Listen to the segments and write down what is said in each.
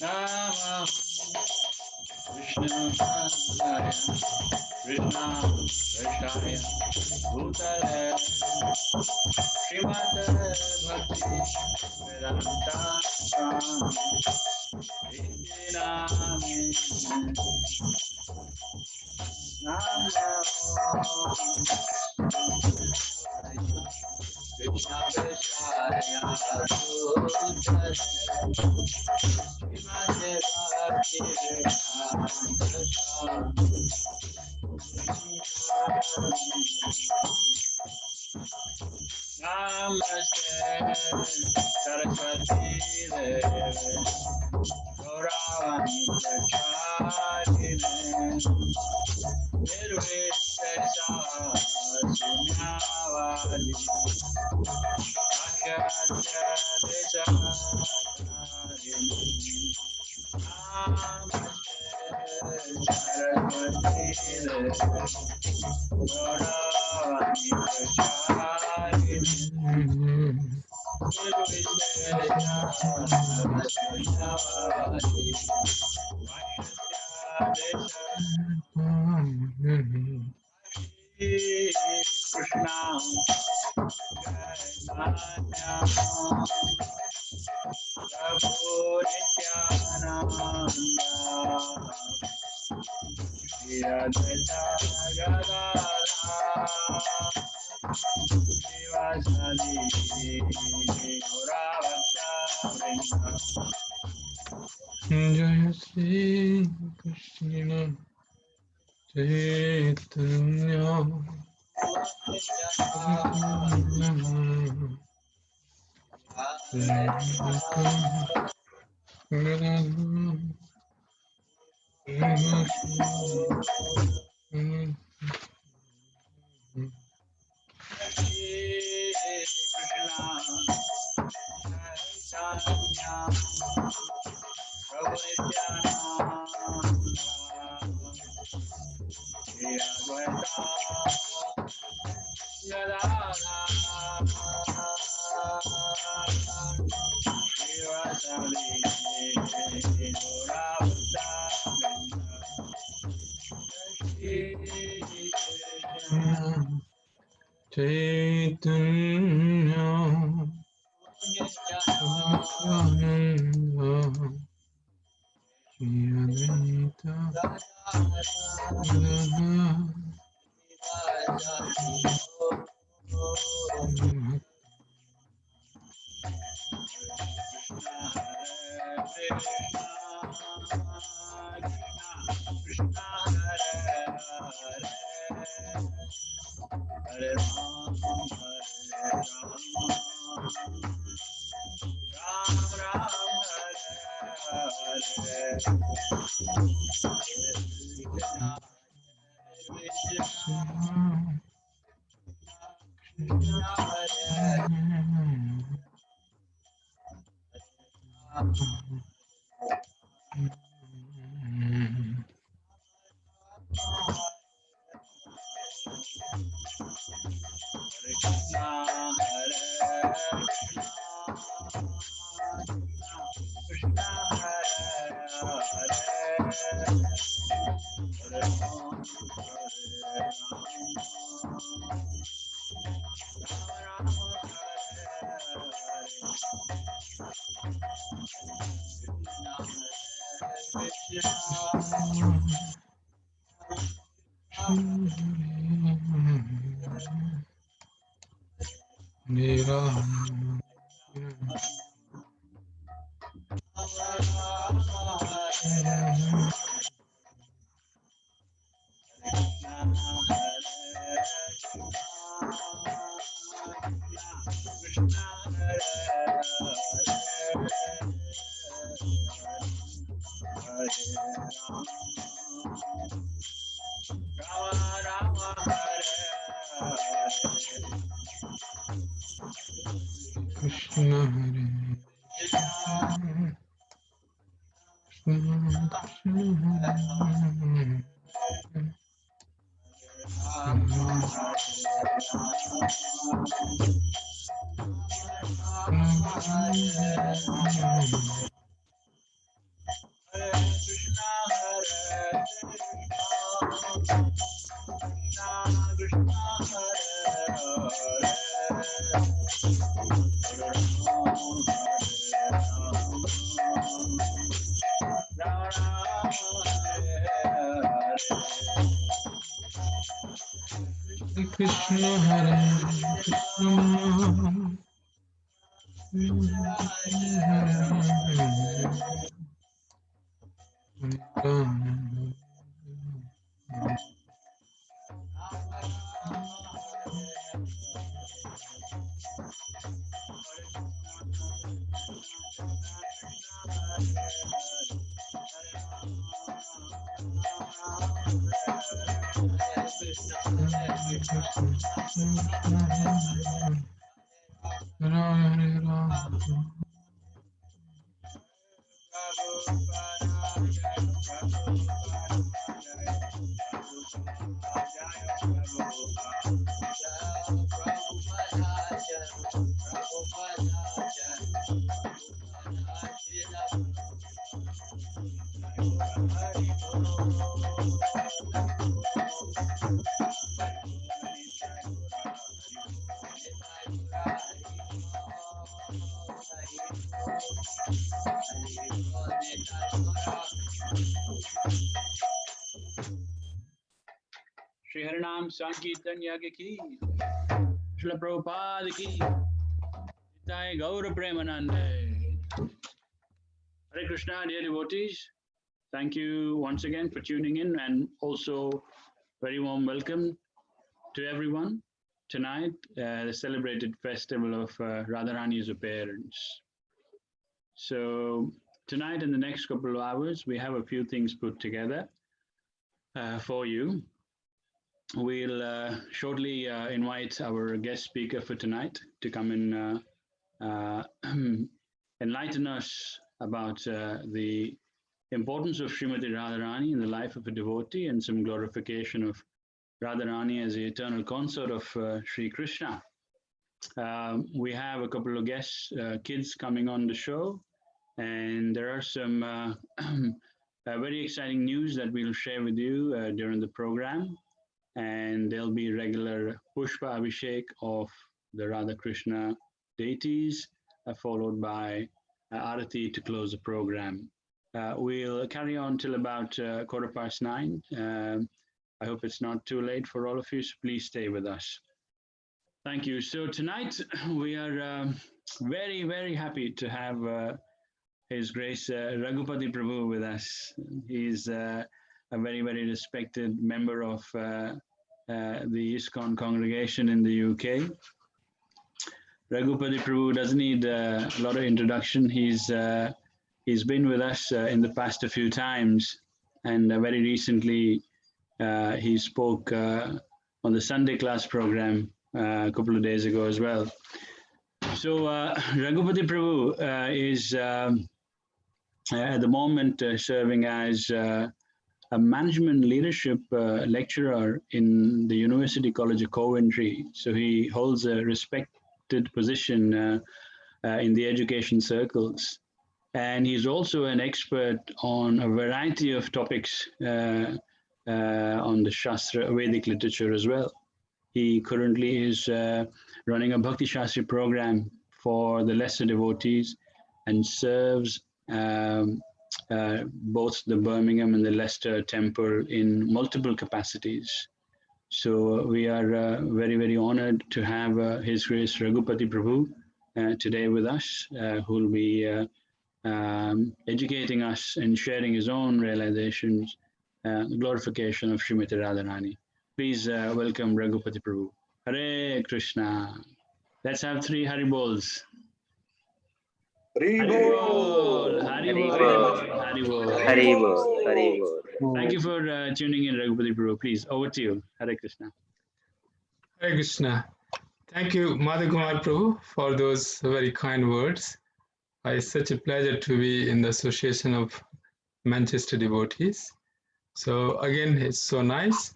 Nama Vishnu Padaya Krishna Vishaya Bhutale Srimate Bhakti Vedanta Swami Nami Krishna Vishaya Bhutale Srimate Bhakti Namaste Saraswati Deve Gauravani Prachadine Nirvishesha Sunyavadi Akhyatya Deshakarine Namaste Saraswati Deve Gauravani Prachadine Jaya Sri Krishna Chaitanya Chaitanya Nityananda Shri Advaita Hare Ram, Ram, Hare Krishna Hare Krishna Krishna Krishna Hare Krishna Shri Harinam Sankirtan Yagya ki, Srila Prabhupada ki, Nitai Gaura Premanande. Hare Krishna, dear devotees. Thank you once again for tuning in, and also very warm welcome to everyone tonight, the celebrated festival of Radharani's appearance. So tonight, in the next couple of hours, we have a few things put together for you. We'll shortly invite our guest speaker for tonight to come and enlighten us about the importance of Srimati Radharani in the life of a devotee and some glorification of Radharani as the eternal consort of Sri Krishna. We have a couple of guests, kids coming on the show, and there are some very exciting news that we'll share with you during the program. And there'll be regular Pushpa Abhishek of the Radha Krishna deities, followed by Arati to close the program. We'll carry on till about 9:15. I hope it's not too late for all of you, so please stay with us. Thank you. So tonight we are very, very happy to have His Grace Raghupati Prabhu with us. He's a very, very respected member of the ISKCON congregation in the UK. Raghupati Prabhu doesn't need a lot of introduction. He's been with us in the past a few times, and very recently he spoke on the Sunday class program a couple of days ago as well. So Raghupati Prabhu is at the moment serving as a management leadership lecturer in the University College of Coventry. So he holds a respected position in the education circles. And he's also an expert on a variety of topics on the Shastra, Vedic literature as well. He currently is running a Bhakti Shastri program for the lesser devotees and serves both the Birmingham and the Leicester temple in multiple capacities. So we are very, very honored to have His Grace Raghupati Prabhu today with us, who will be educating us and sharing his own realizations, the glorification of Srimati Radharani. Please welcome Raghupati Prabhu. Hare Krishna. Let's have 3 Haribols. Haribol, Haribol, Haribol. Haribol, Haribol. Thank you for tuning in, Raghupati Prabhu. Please, over to you. Hare Krishna. Hare Krishna. Thank you, Madhakumar Prabhu, for those very kind words. It's such a pleasure to be in the Association of Manchester Devotees. So again, it's so nice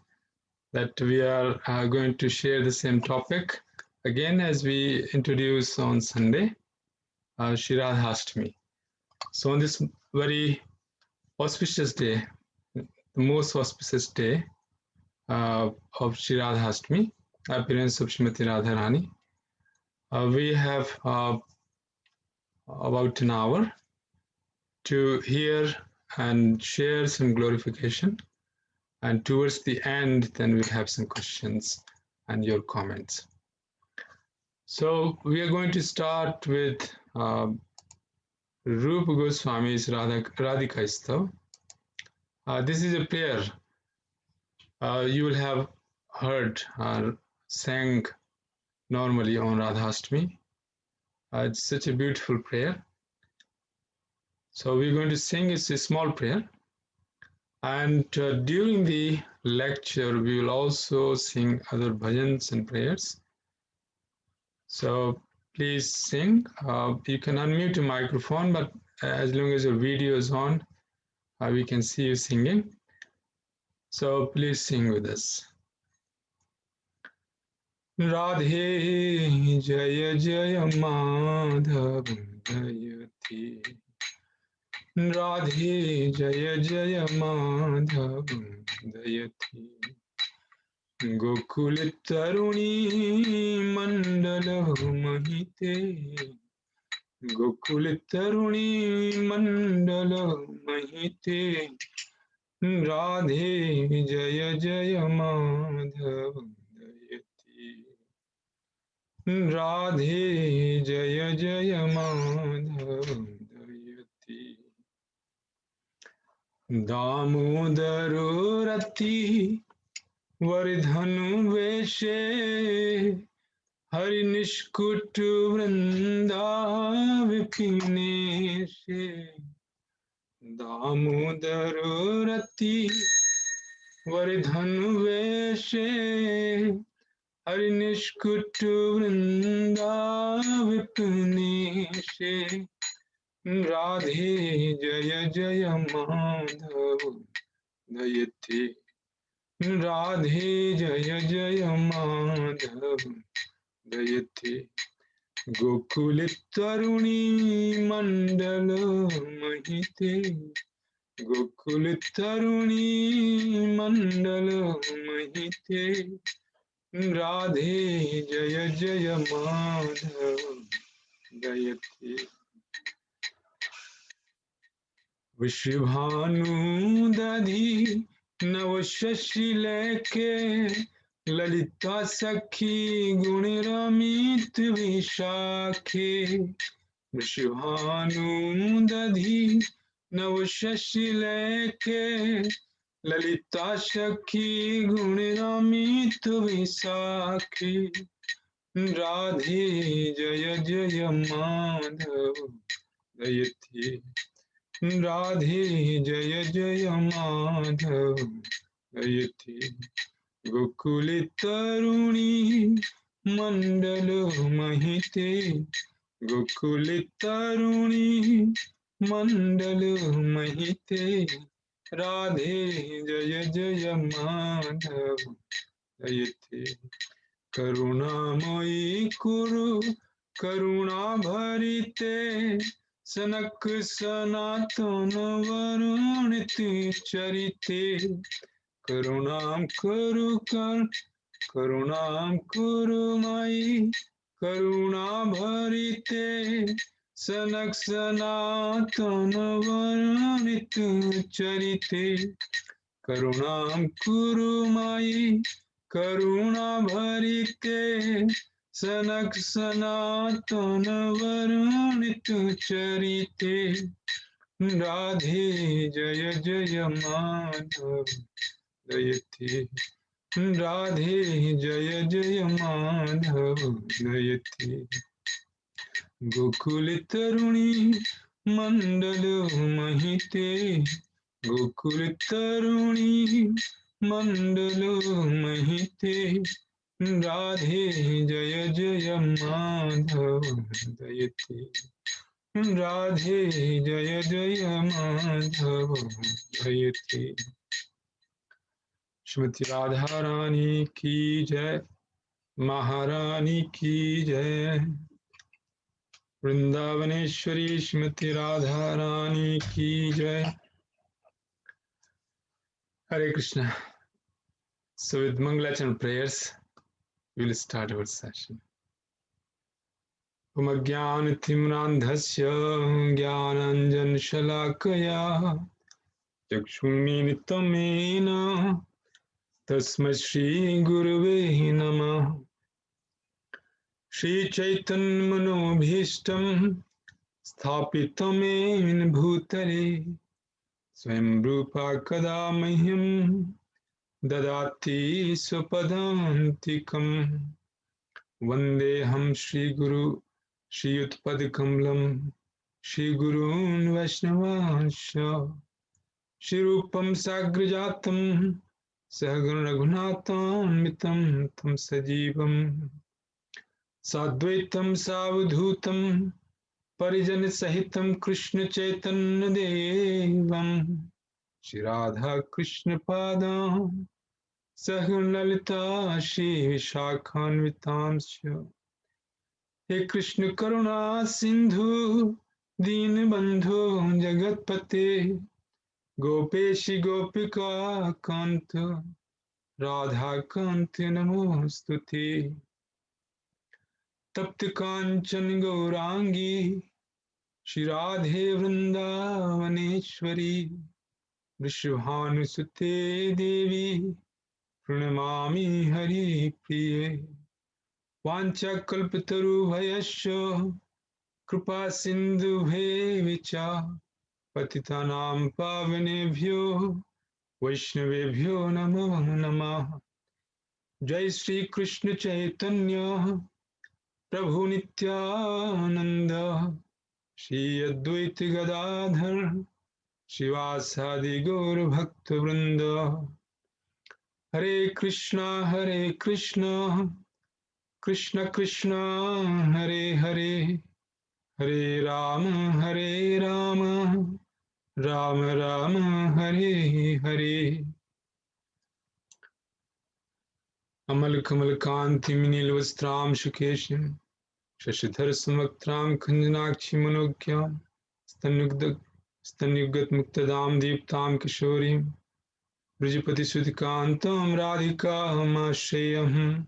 that we are going to share the same topic again as we introduced on Sunday, Shri Radhashtami. So on this very auspicious day, the most auspicious day of Shri Radhashtami, appearance of Srimati Radharani, We have about an hour to hear and share some glorification. And towards the end, then we'll have some questions and your comments. So we are going to start with Rupa Goswami's Radhika Istav. This is a prayer you will have heard sang normally on Radhashtami. It's such a beautiful prayer. So we're going to sing. It's a small prayer. And during the lecture, we will also sing other bhajans and prayers. So please sing. You can unmute your microphone, but as long as your video is on, we can see you singing. So please sing with us. Radhe Jaya Jaya Madhav Jayati. Radhe Jaya Jaya Madhav Jayati. Gokul Taruni Mandala Mahite. Gokul Taruni Mandala Mahite. Radhe Jaya Jaya Madhav Jayati. Radhe Jaya Jaya Madhav Jayati. Damodaro Rati Vardhanu Veshe Hari Nishkut Vrinda Vipineshe. Damodaro Rati Vardhanu Veshe Hari Nishkut Vrinda Vipineshe. Radhe Jaya Jaya Madhav Jayati. Radhe Jaya Jaya Madhav Jayati. Gokul Taruni Mandala Mahite. Gokul Taruni Mandala Mahite. Radhe Jaya Jaya Madhav Jayati. Vishvibhanu Dadhi Navashashi Leke Lalita Sakhi Guniramit Vishakhe. Vishvibhanu Dadhi Navashashi Leke Lalita Sakhi Guniramit Vishakhe. Radhe Jaya Jaya Madhav Jayati. Radhe Jaya Jaya Madhav Jayati. Gokul Taruni Mandala Mahite. Gokul Taruni Mandala Mahite. Radhe Jaya Jaya Madhav Jayati. Karunamai Kuru Karuna Bharite. Sanak Sanatana Varuniti Charite. Karunam Kuru Karunam Kuru Mai Karuna Bharite. Sanak Sanatana Varuniti Charite. Karunam Kuru Mai Karuna Bharite. Sanak Sanatana Varunitu Charite. Radhe Jaya Jaya Madhav Jayati. Radhe Jaya Jaya Madhav Jayati. Gokul Taruni Mandala Mahite. Gokul Taruni Mandala Mahite. Radhe Jaya Jaya Madhav Jayati. Radhe Jaya Jaya Madhav Jayati. Shrimati Radharani ki jai, Maharani ki jai. Vrindavaneshwari Shrimati Radharani ki jai. Hare Krishna. So with Mangalachan prayers, we will start our session. Umagyanatimirandhasya Jnananjanashalakaya Chakshunmilitamena Tasmai Shri Gurave Namah. Shri Chaitanya Manobhishtam Sthapitam Yeన Bhutale Swayam Rupa Kada Mahyam Dadati Swapadantikam Vandeham Shri Guru Shri Utpadkamlam Shri Gurun Vaishnavasya Shri Rupam Sagrajatam Sahagan Raghunatham Mitam Tam Sajivam Sadvaitam Savadhutam Parijana Sahitam Krishna Chaitanya Devam Shri Radha Krishna Padam Sahagan Lalita Shri Vishakhanvitamsya He Krishna Karuna Sindhu Deenabandhu Jagatpate Gopeshi Gopika Kanta Radha Kanta Namostute Tapti Kanchan Gaurangi Shri Radhe Vrindavaneshwari Vrishabhanusute Devi Pranamami Hari Priye Vancha Kalpataru Bhayasya Kripa Sindhu Bhevicha Patitanam Pavanebhyo Vaishnavebhyo Namo Namah. Jai Shri Krishna Chaitanya Prabhu Nityananda Shri Advaita Gadadhar Shivasadi Gaur Bhakta Vrinda Hare Krishna Krishna Krishna Hare Hare Hare Rama Rama Rama Hare Hare Amal Kamal Kanti Minil Vastram Shukeshim Shashidhar Samaktram Khanjanakshi Manogyam Stanyugat Muktadam Deeptam Kishorim Brijapati Sudhikantam Radhika Amashayam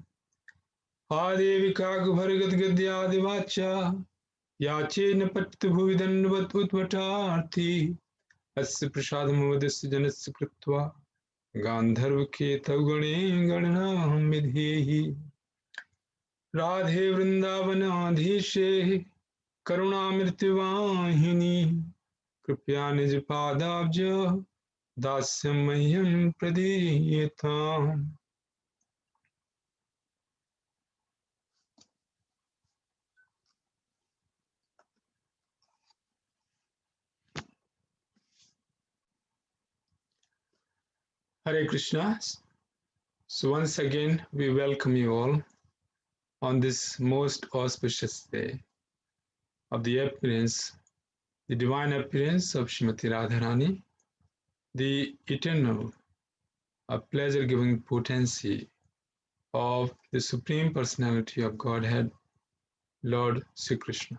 Adevika Bharagat Gadyadivacha Yachena Pattu Bhuvidanvat Utvatarthi Asya Prasadam Vadasya Janasya Kritva Gandharvake Tavgane Ganam Vidhehi Radhe Vrindavanadhishe Karunamrityavahini Kripya Nij Padabja Dasyam Mahyam Pradiyetam. Hare Krishna. So once again we welcome you all on this most auspicious day of the appearance, the divine appearance of Srimati Radharani, the eternal, pleasure-giving potency of the Supreme Personality of Godhead, Lord Sri Krishna.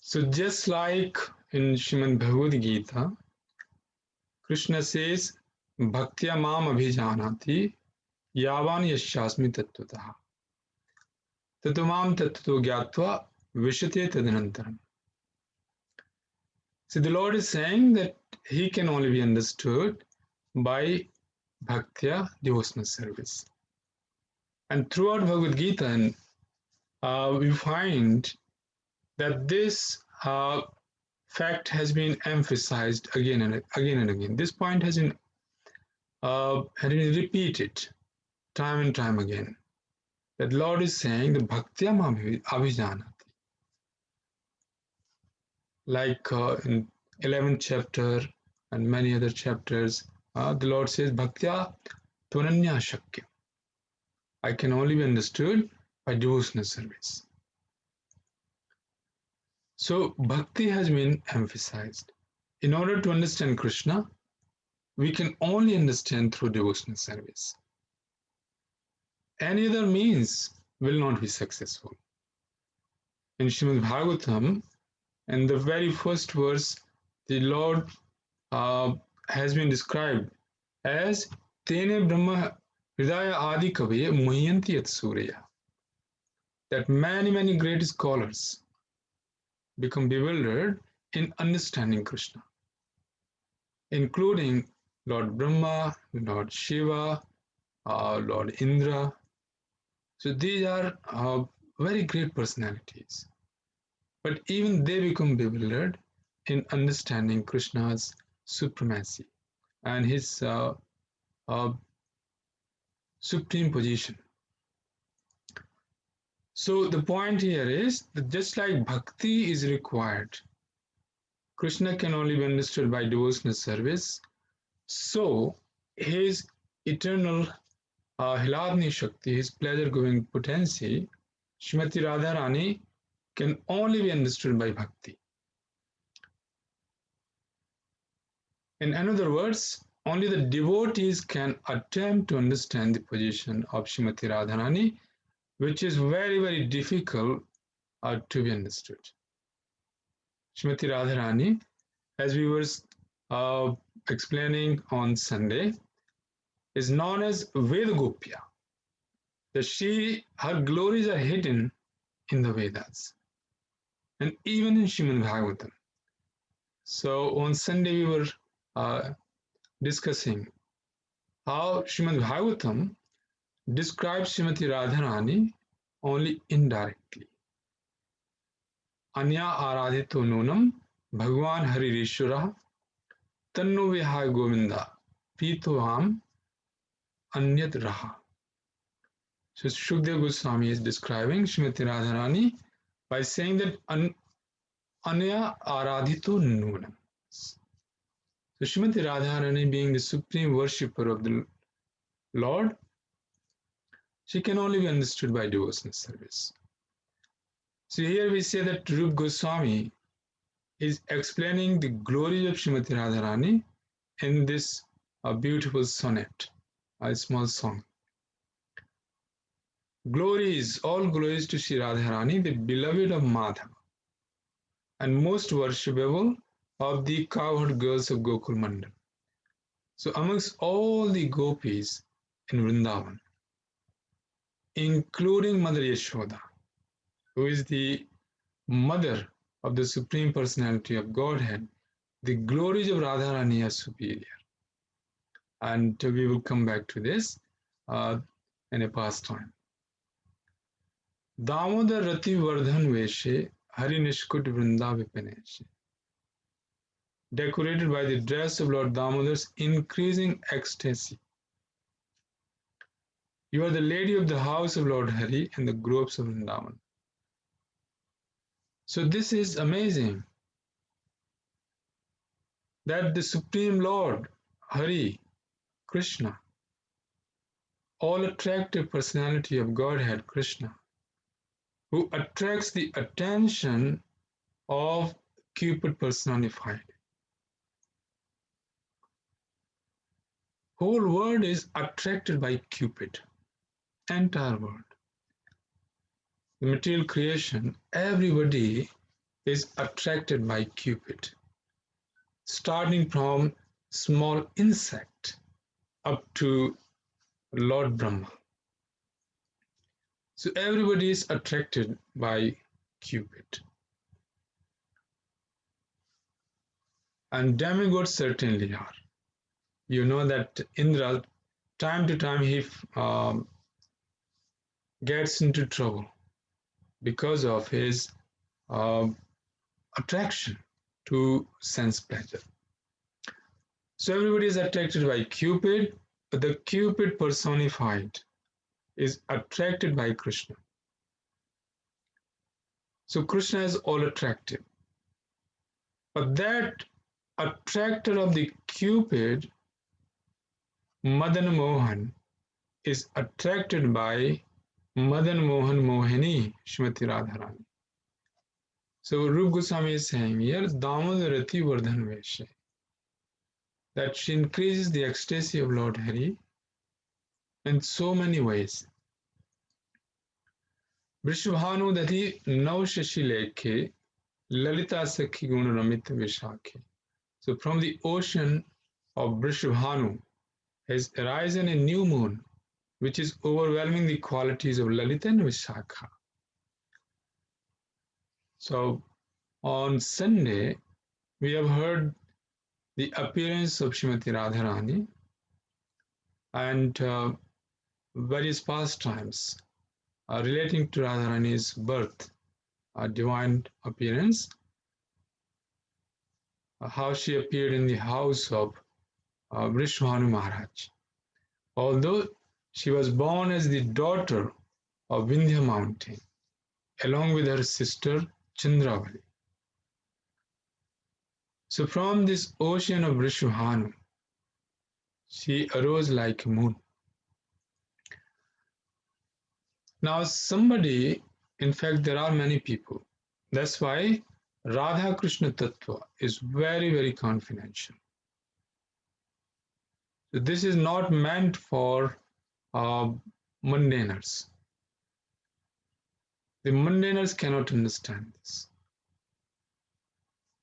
So just like in Srimad Bhagavad Gita, Krishna says, Bhaktya mam abhijanati yavan yashasmi tattvataha tatvamam tattvato gyatva vishate tadanantaram. So the Lord is saying that He can only be understood by Bhaktya, devotional service. And throughout Bhagavad Gita, we find that this fact has been emphasized again and again. This point has been repeated time and time again. That Lord is saying the Bhaktya Abhijanati. Like in 11th chapter and many other chapters, the Lord says Bhaktya Tvananya Shakya. I can only be understood by devotional service. So bhakti has been emphasized. In order to understand Krishna, we can only understand through devotional service. Any other means will not be successful. In Srimad Bhagavatam, in the very first verse, the Lord has been described as Tene Brahma Hridaya Adi Kaviya Muhyanti Yat Surya. that many great scholars become bewildered in understanding Krishna, including Lord Brahma, Lord Shiva, Lord Indra. So these are very great personalities. But even they become bewildered in understanding Krishna's supremacy and his uh, supreme position. So the point here is that just like bhakti is required, Krishna can only be understood by devotional service. So his eternal Hiladni Shakti, his pleasure-giving potency, Srimati Radharani, can only be understood by bhakti. In other words, only the devotees can attempt to understand the position of Srimati Radharani, which is very difficult to be understood. Srimati Radharani, as we were uh, explaining on Sunday, is known as Vedagopya. That her glories are hidden in the Vedas and even in Srimad Bhagavatam. So on Sunday we were discussing how Srimad Bhagavatam describes Srimati Radharani only indirectly. Anya aradhito nunam Bhagwan Haririshwara Tannu Vihaya Govinda Pitoham Anyat Raha. So Shukdev Goswami is describing Srimati Radharani by saying that Anya aradhito nunam. So Srimati Radharani, being the supreme worshipper of the Lord, she can only be understood by devotional service. So here we say that Rup Goswami is explaining the glory of Srimati Radharani in this beautiful sonnet, a small song. Glories, all glories to Sri Radharani, the beloved of Madhava, and most worshipable of the cowherd girls of Gokul Mandal. So amongst all the gopis in Vrindavan, including Mother Yashoda, who is the mother of the Supreme Personality of Godhead, the glories of Radharani are superior. And we will come back to this in a past time. Damodar Rati Vardhan Veshe Hari Nishkut Vrinda Vipineshe. Decorated by the dress of Lord Damodar's increasing ecstasy. You are the lady of the house of Lord Hari and the groves of Vrindavan. So this is amazing that the Supreme Lord Hari, Krishna, all attractive personality of Godhead, Krishna, who attracts the attention of Cupid personified. Whole world is attracted by Cupid, entire world. The material creation, everybody is attracted by Cupid, starting from small insect up to Lord Brahma. So everybody is attracted by Cupid. And demigods certainly are. You know that Indra, time to time, he gets into trouble because of his attraction to sense pleasure. So everybody is attracted by Cupid, but the Cupid personified is attracted by Krishna. So Krishna is all attractive. But that attractor of the Cupid, Madan Mohan, is attracted by Madan Mohan Mohini, Srimati Radharani. So Rup Goswami is saying here, Damodarati Vardhan Veshe, that she increases the ecstasy of Lord Hari in so many ways. Vrishabhanu Dati Nau Shashi Lekhe Lalita Sakhi Guna Ramita Vishakhe. So from the ocean of Vrishabhanu has arisen a new moon, which is overwhelming the qualities of Lalita and Vishakha. So on Sunday, we have heard the appearance of Srimati Radharani and various pastimes relating to Radharani's birth, divine appearance, how she appeared in the house of Vishnu Maharaj. Although she was born as the daughter of Vindhya mountain, along with her sister Chandravali. So from this ocean of Vishnu, she arose like a moon. Now somebody, in fact there are many people, that's why Radha Krishna Tattva is very, very confidential. So this is not meant for mundaners. The mundaners cannot understand this.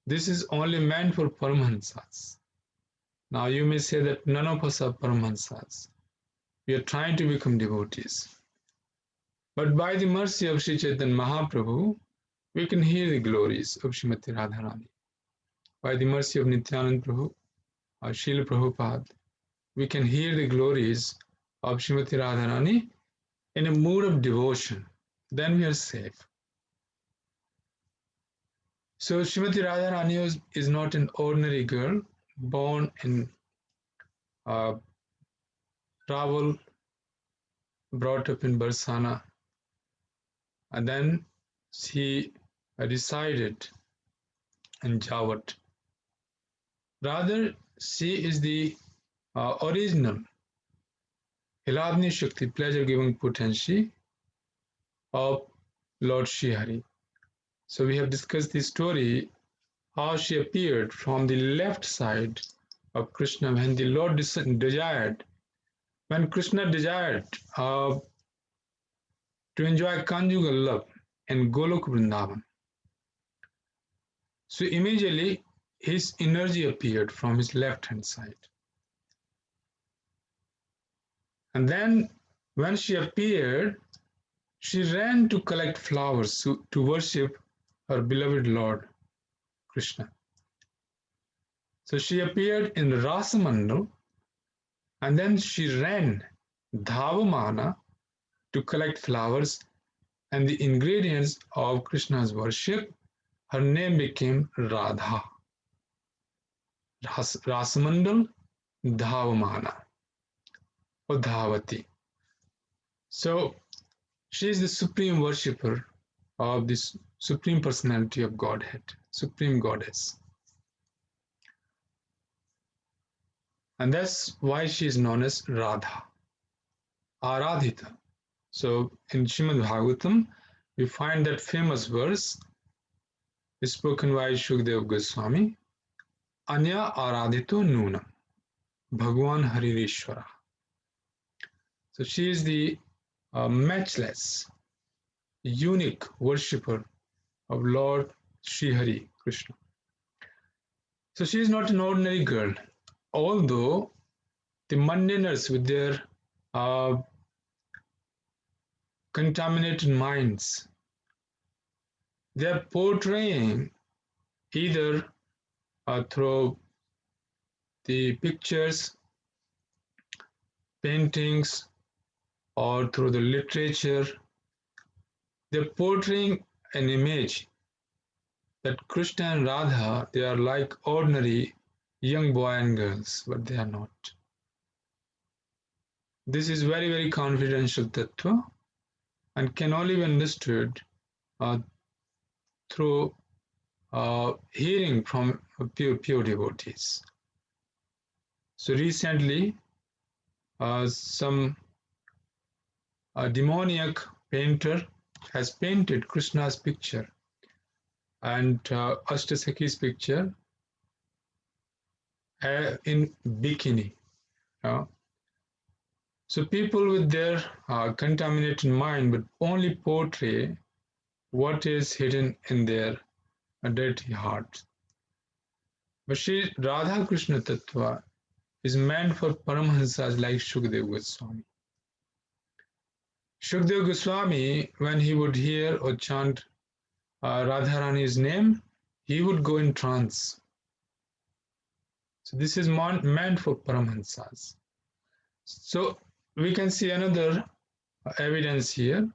This is only meant for Paramahansas. Now you may say that none of us are Paramahansas. We are trying to become devotees. But by the mercy of Sri Chaitanya Mahaprabhu, we can hear the glories of Srimati Radharani. By the mercy of Nityananda Prabhu or Srila Prabhupada, we can hear the glories of Srimati Radharani in a mood of devotion. Then we are safe. So Srimati Radharani is not an ordinary girl born in Rawal, brought up in Barsana, and then she resided in Jawat. Rather, she is the original Hiladni Shakti, pleasure-giving potency of Lord Srihari. So we have discussed the story, how she appeared from the left side of Krishna when the Lord desired, when Krishna desired to enjoy conjugal love in Golok Vrindavan. So immediately his energy appeared from his left hand side. And then when she appeared, she ran to collect flowers to worship her beloved Lord Krishna. So she appeared in Rasamandal and then she ran Dhavamana to collect flowers and the ingredients of Krishna's worship. Her name became Radha. Rasamandal Dhavamana or Dhavati. So she is the supreme worshipper of this supreme personality of Godhead, supreme goddess. And that's why she is known as Radha, Aradhita. So in Srimad Bhagavatam, we find that famous verse spoken by Shukdev Goswami, Anya Aradhito Nunam, Bhagwan Haririshwara. So she is the matchless, unique worshipper of Lord Sri Hari Krishna. So she is not an ordinary girl, although the mundaners with their contaminated minds, they are portraying either through the pictures, paintings, or through the literature, they're portraying an image that Krishna and Radha, they are like ordinary young boy and girls, but they are not. This is very, very confidential tattva and can only be understood through hearing from pure devotees. So recently, some demoniac painter has painted Krishna's picture and Ashtasakhi's picture in bikini. So people with their contaminated mind would only portray what is hidden in their dirty heart. But Sri Radha Krishna Tattva is meant for Paramahansas like Shukdev Goswami. Shukdev Goswami, when he would hear or chant Radharani's name, he would go in trance. So this is meant for Paramahansas. So we can see another evidence here.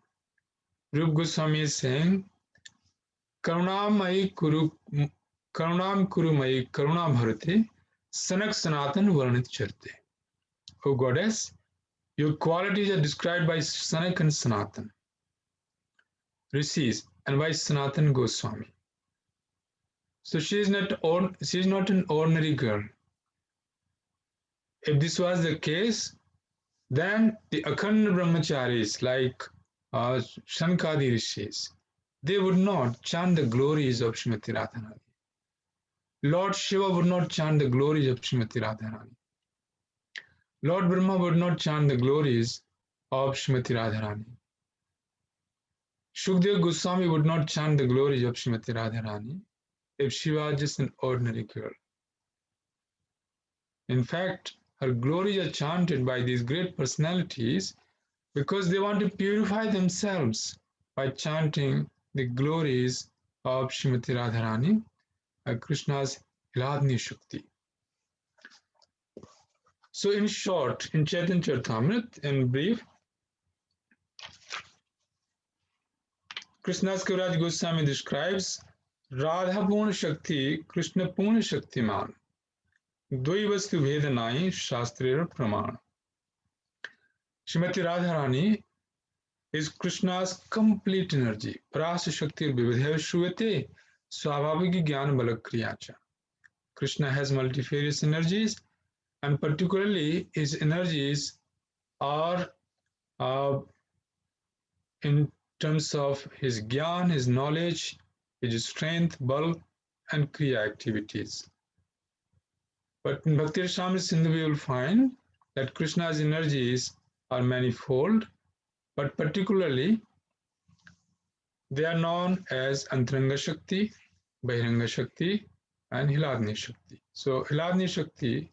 Rup Goswami is saying, Karunam kuru mayi karuna bharate sanak sanatan varnit charte. O goddess, your qualities are described by Sanak and Sanatan, rishis, and by Sanatan Goswami. So she is not an ordinary girl. If this was the case, then the Akhanda Brahmacharis like Shankadi rishis, they would not chant the glories of Srimati Radharani. Lord Shiva would not chant the glories of Srimati Radharani. Lord Brahma would not chant the glories of Srimati Radharani. Shukdev Goswami would not chant the glories of Srimati Radharani if she was just an ordinary girl. In fact, her glories are chanted by these great personalities because they want to purify themselves by chanting the glories of Srimati Radharani, Krishna's Hiladni Shakti. So in short, in Chaitanya Charitamrita, in brief, Krishnadas Kaviraj Goswami describes Radha Purna Shakti, Krishna Purna Shaktiman, Dvai Vastu Vedanai Shastrera Praman. Srimati Radharani is Krishna's complete energy. Parasa Shakti Vividhev Shruvate Swabhaviki Jnana Balakriyacha. Krishna has multifarious energies, and particularly his energies are in terms of his Gyan, his knowledge, his strength, bal, and Kriya activities. But in Bhakti Rasamrita Sindhu we will find that Krishna's energies are manifold, but particularly they are known as Antaranga Shakti, Bahiranga Shakti, and Hiladni Shakti. So Hiladni Shakti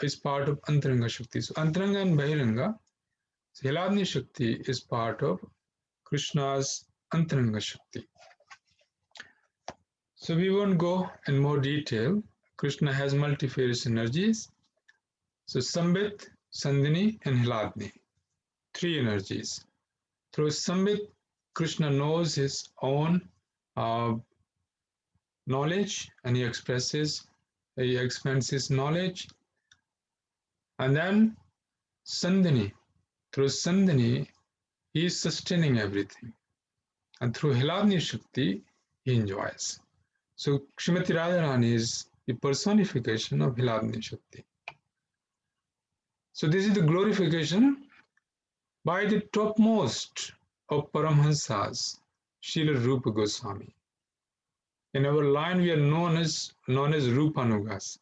is part of Antaranga Shakti. So Antaranga and Bahiranga, so Hiladni Shakti is part of Krishna's Antaranga Shakti. So we won't go in more detail. Krishna has multifarious energies. So Sambit, Sandhini, and Hiladni, three energies. Through Sambit, Krishna knows his own knowledge, and he expands his knowledge. And then Sandhini, through Sandhini, he is sustaining everything. And through Hiladni Shakti, he enjoys. So Srimati Radharani is the personification of Hiladni Shakti. So this is the glorification by the topmost of Paramhansas, Srila Rupa Goswami. In our line, we are known as Rupanugas.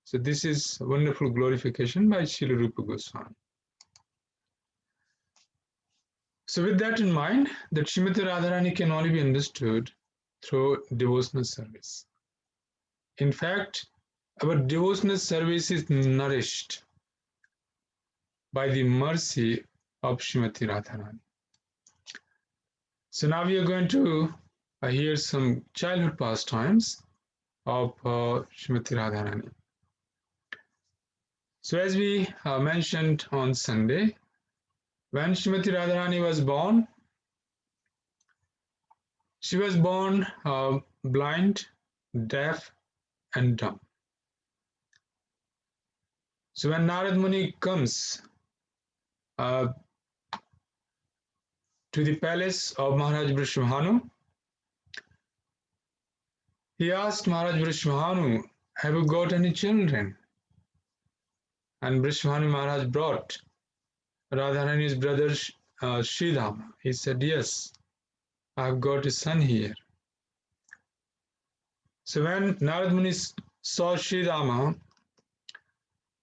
So this is a wonderful glorification by Srila Rupa Goswami. So with that in mind, that Srimati Radharani can only be understood through devotional service. In fact, our devotional service is nourished by the mercy of Srimati Radharani. So now we are going to hear some childhood pastimes of Srimati Radharani. So as we mentioned on Sunday, when Srimati Radharani was born, she was born blind, deaf, and dumb. So when Narad Muni comes to the palace of Maharaj Vrishvahanu, he asked Maharaj Vrishvahanu, have you got any children? And Vrishvahanu Maharaj brought Radharani's brother Sridhama. He said, yes, I have got a son here. So when Narad Muni saw Sridhama,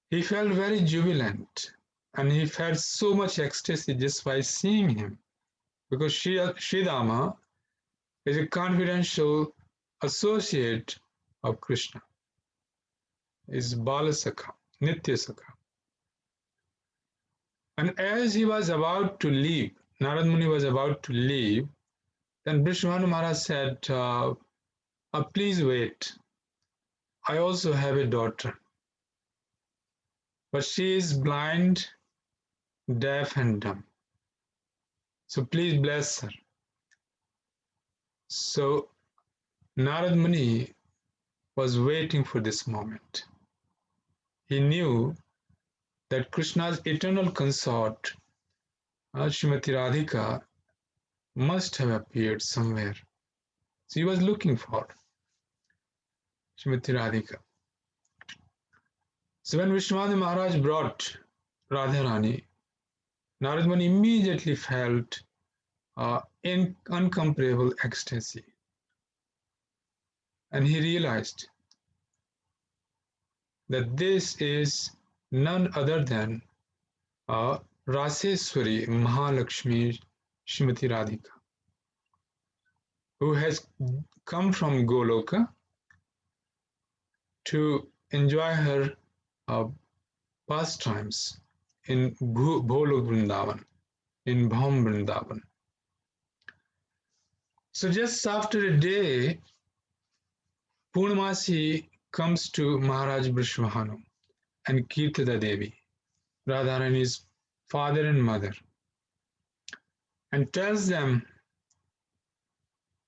he felt very jubilant, and he felt so much ecstasy just by seeing him, because Sridhama is a confidential associate of Krishna, is Balasakha, Nitya Sakha. And as he was about to leave, Narad Muni was about to leave, Then Brishmanu Maharaj said, please wait. I also have a daughter, but she is blind, deaf and dumb. So please bless her. So Narad Muni was waiting for this moment. He knew that Krishna's eternal consort, Srimati Radhika, must have appeared somewhere. So he was looking for Srimati Radhika. So when Vishwanath Maharaj brought Radharani, Narad Muni immediately felt in incomparable ecstasy. And he realized that this is none other than Raseswari Mahalakshmi Srimati Radhika, who has come from Goloka to enjoy her pastimes in Bholok Vrindavan, in Bhaum Vrindavan. So just after a day, Purnamasi comes to Maharaj Brishvahanu and Kirtada Devi, Radharani's father and mother, and tells them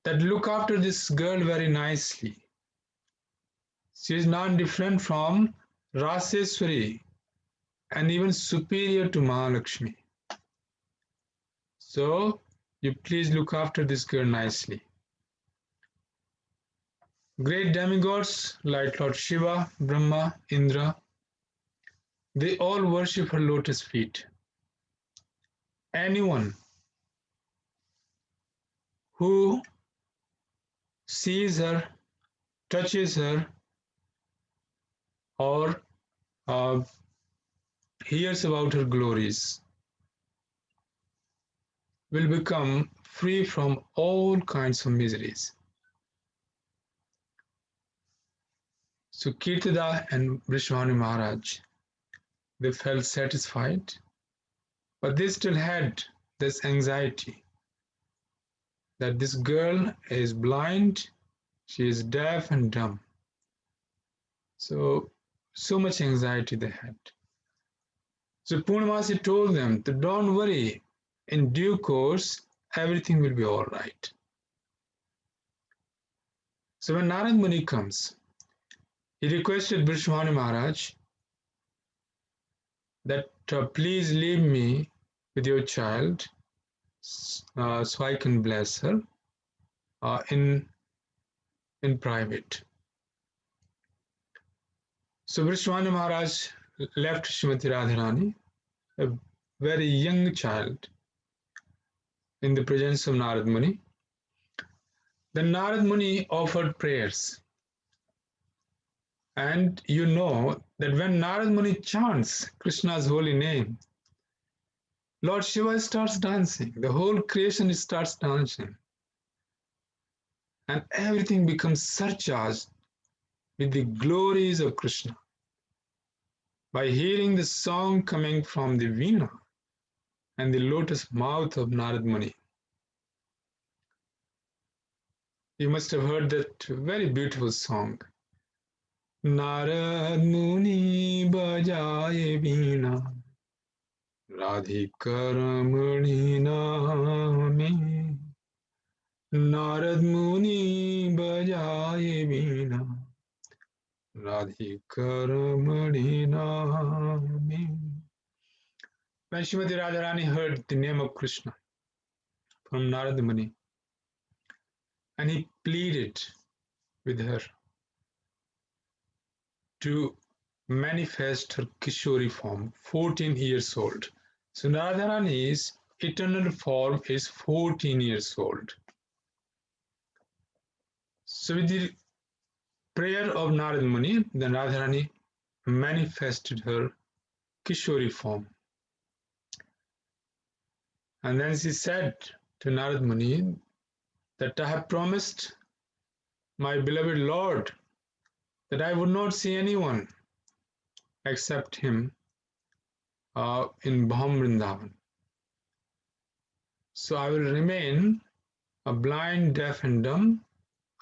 that look after this girl very nicely. She is not different from Raseswari and even superior to Mahalakshmi. So you please look after this girl nicely. Great demigods like Lord Shiva, Brahma, Indra, they all worship her lotus feet. Anyone who sees her, touches her, or uh, hears about her glories will become free from all kinds of miseries. So Kirtada and Vishwanu Maharaj, they felt satisfied, but they still had this anxiety that this girl is blind, she is deaf and dumb. So much anxiety they had. So Purnamasi told them that don't worry, in due course, everything will be all right. So when Narad Muni comes, he requested Brishmanu Maharaj that please leave me with your child so I can bless her in private. So Brishmanu Maharaj left Srimati Radharani, a very young child, in the presence of Narad Muni. Then Narad Muni offered prayers. And you know that when Narad Muni chants Krishna's holy name, Lord Shiva starts dancing. The whole creation starts dancing. And everything becomes surcharged with the glories of Krishna. By hearing the song coming from the Veena and the lotus mouth of Narad Muni. You must have heard that very beautiful song. Narad Muni bajaye Veena Radhika Ramani Name. Narad Muni bajaye Veena Radhika Ramani Name. When Srimati Radharani heard the name of Krishna from Narad Muni, and he pleaded with her to manifest her Kishori form, 14 years old. So Radharani's eternal form is 14 years old. So with the prayer of Narad Muni, then Radharani manifested her Kishori form. And then she said to Narad Muni that I have promised my beloved Lord that I would not see anyone except him in Bhaum Vrindavan. So I will remain a blind, deaf, and dumb,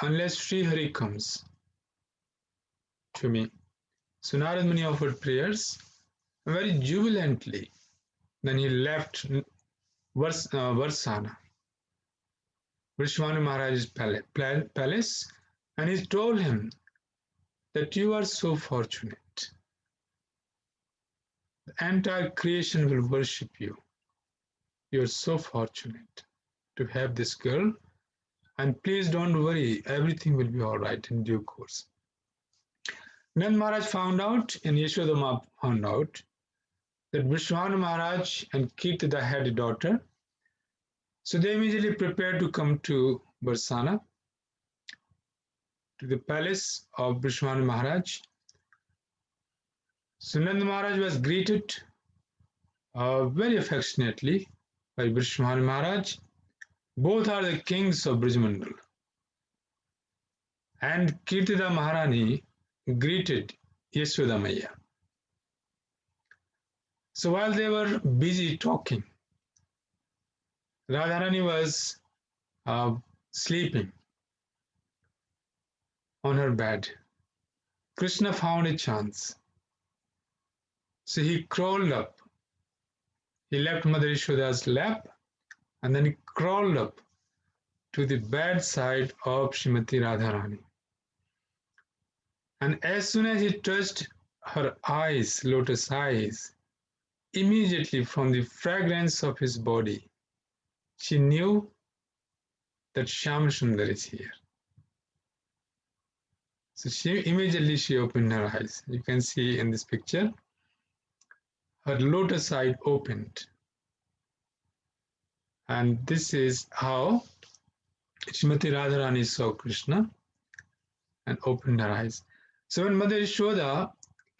unless Sri Hari comes to me. So Narad Muni offered prayers very jubilantly. Then he left Varsana, Vishwanu Maharaj's palace, and he told him that you are so fortunate. The entire creation will worship you. You are so fortunate to have this girl, and please don't worry, everything will be all right in due course. Nand Maharaj found out, and Yashodama found out, that Vishwanu Maharaj and Kirtida had a daughter. So they immediately prepared to come to Barsana, to the palace of Vishwanu Maharaj. So Nand Maharaj was greeted very affectionately by Vishwanu Maharaj. Both are the kings of Brijmandal. And Kirtida Maharani greeted Yashoda Maya. So while they were busy talking, Radharani was sleeping on her bed. Krishna found a chance. So he crawled up. He left Mother Yashoda's lap and then he crawled up to the bedside of Srimati Radharani. And as soon as he touched her eyes, lotus eyes, immediately from the fragrance of his body, she knew that Shyam Sundar is here. So immediately she opened her eyes. You can see in this picture, her lotus eye opened. And this is how Srimati Radharani saw Krishna and opened her eyes. So when Mother Yashoda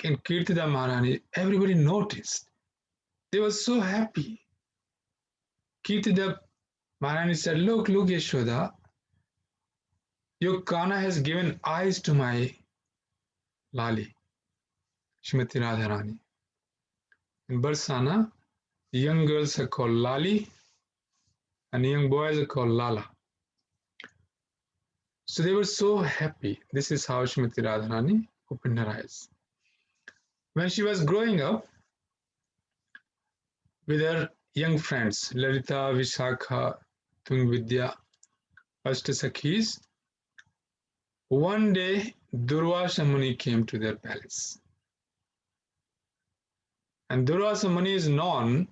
and Kirtida Maharani, everybody noticed. They were so happy. Kirtida Maharani said, look, Yashoda, your Kana has given eyes to my Lali, Srimati Radharani. In Barsana, young girls are called Lali and young boys are called Lala. So they were so happy. This is how Srimati Radharani opened her eyes. When she was growing up with her young friends, Lalita, Vishakha, Tungvidya, Ashtasakhis, one day Durvasa Muni came to their palace. And Durvasa Muni is known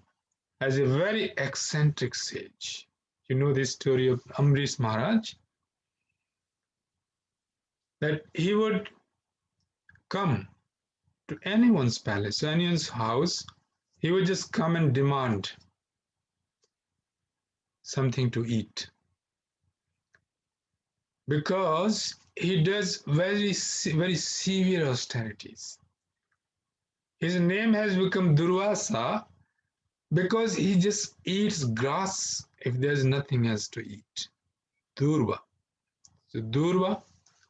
as a very eccentric sage. You know the story of Amrish Maharaj, that he would come to anyone's palace, anyone's house, he would just come and demand something to eat. Because he does very severe austerities. His name has become Durvasa because he just eats grass if there's nothing else to eat. Durva. So Durva,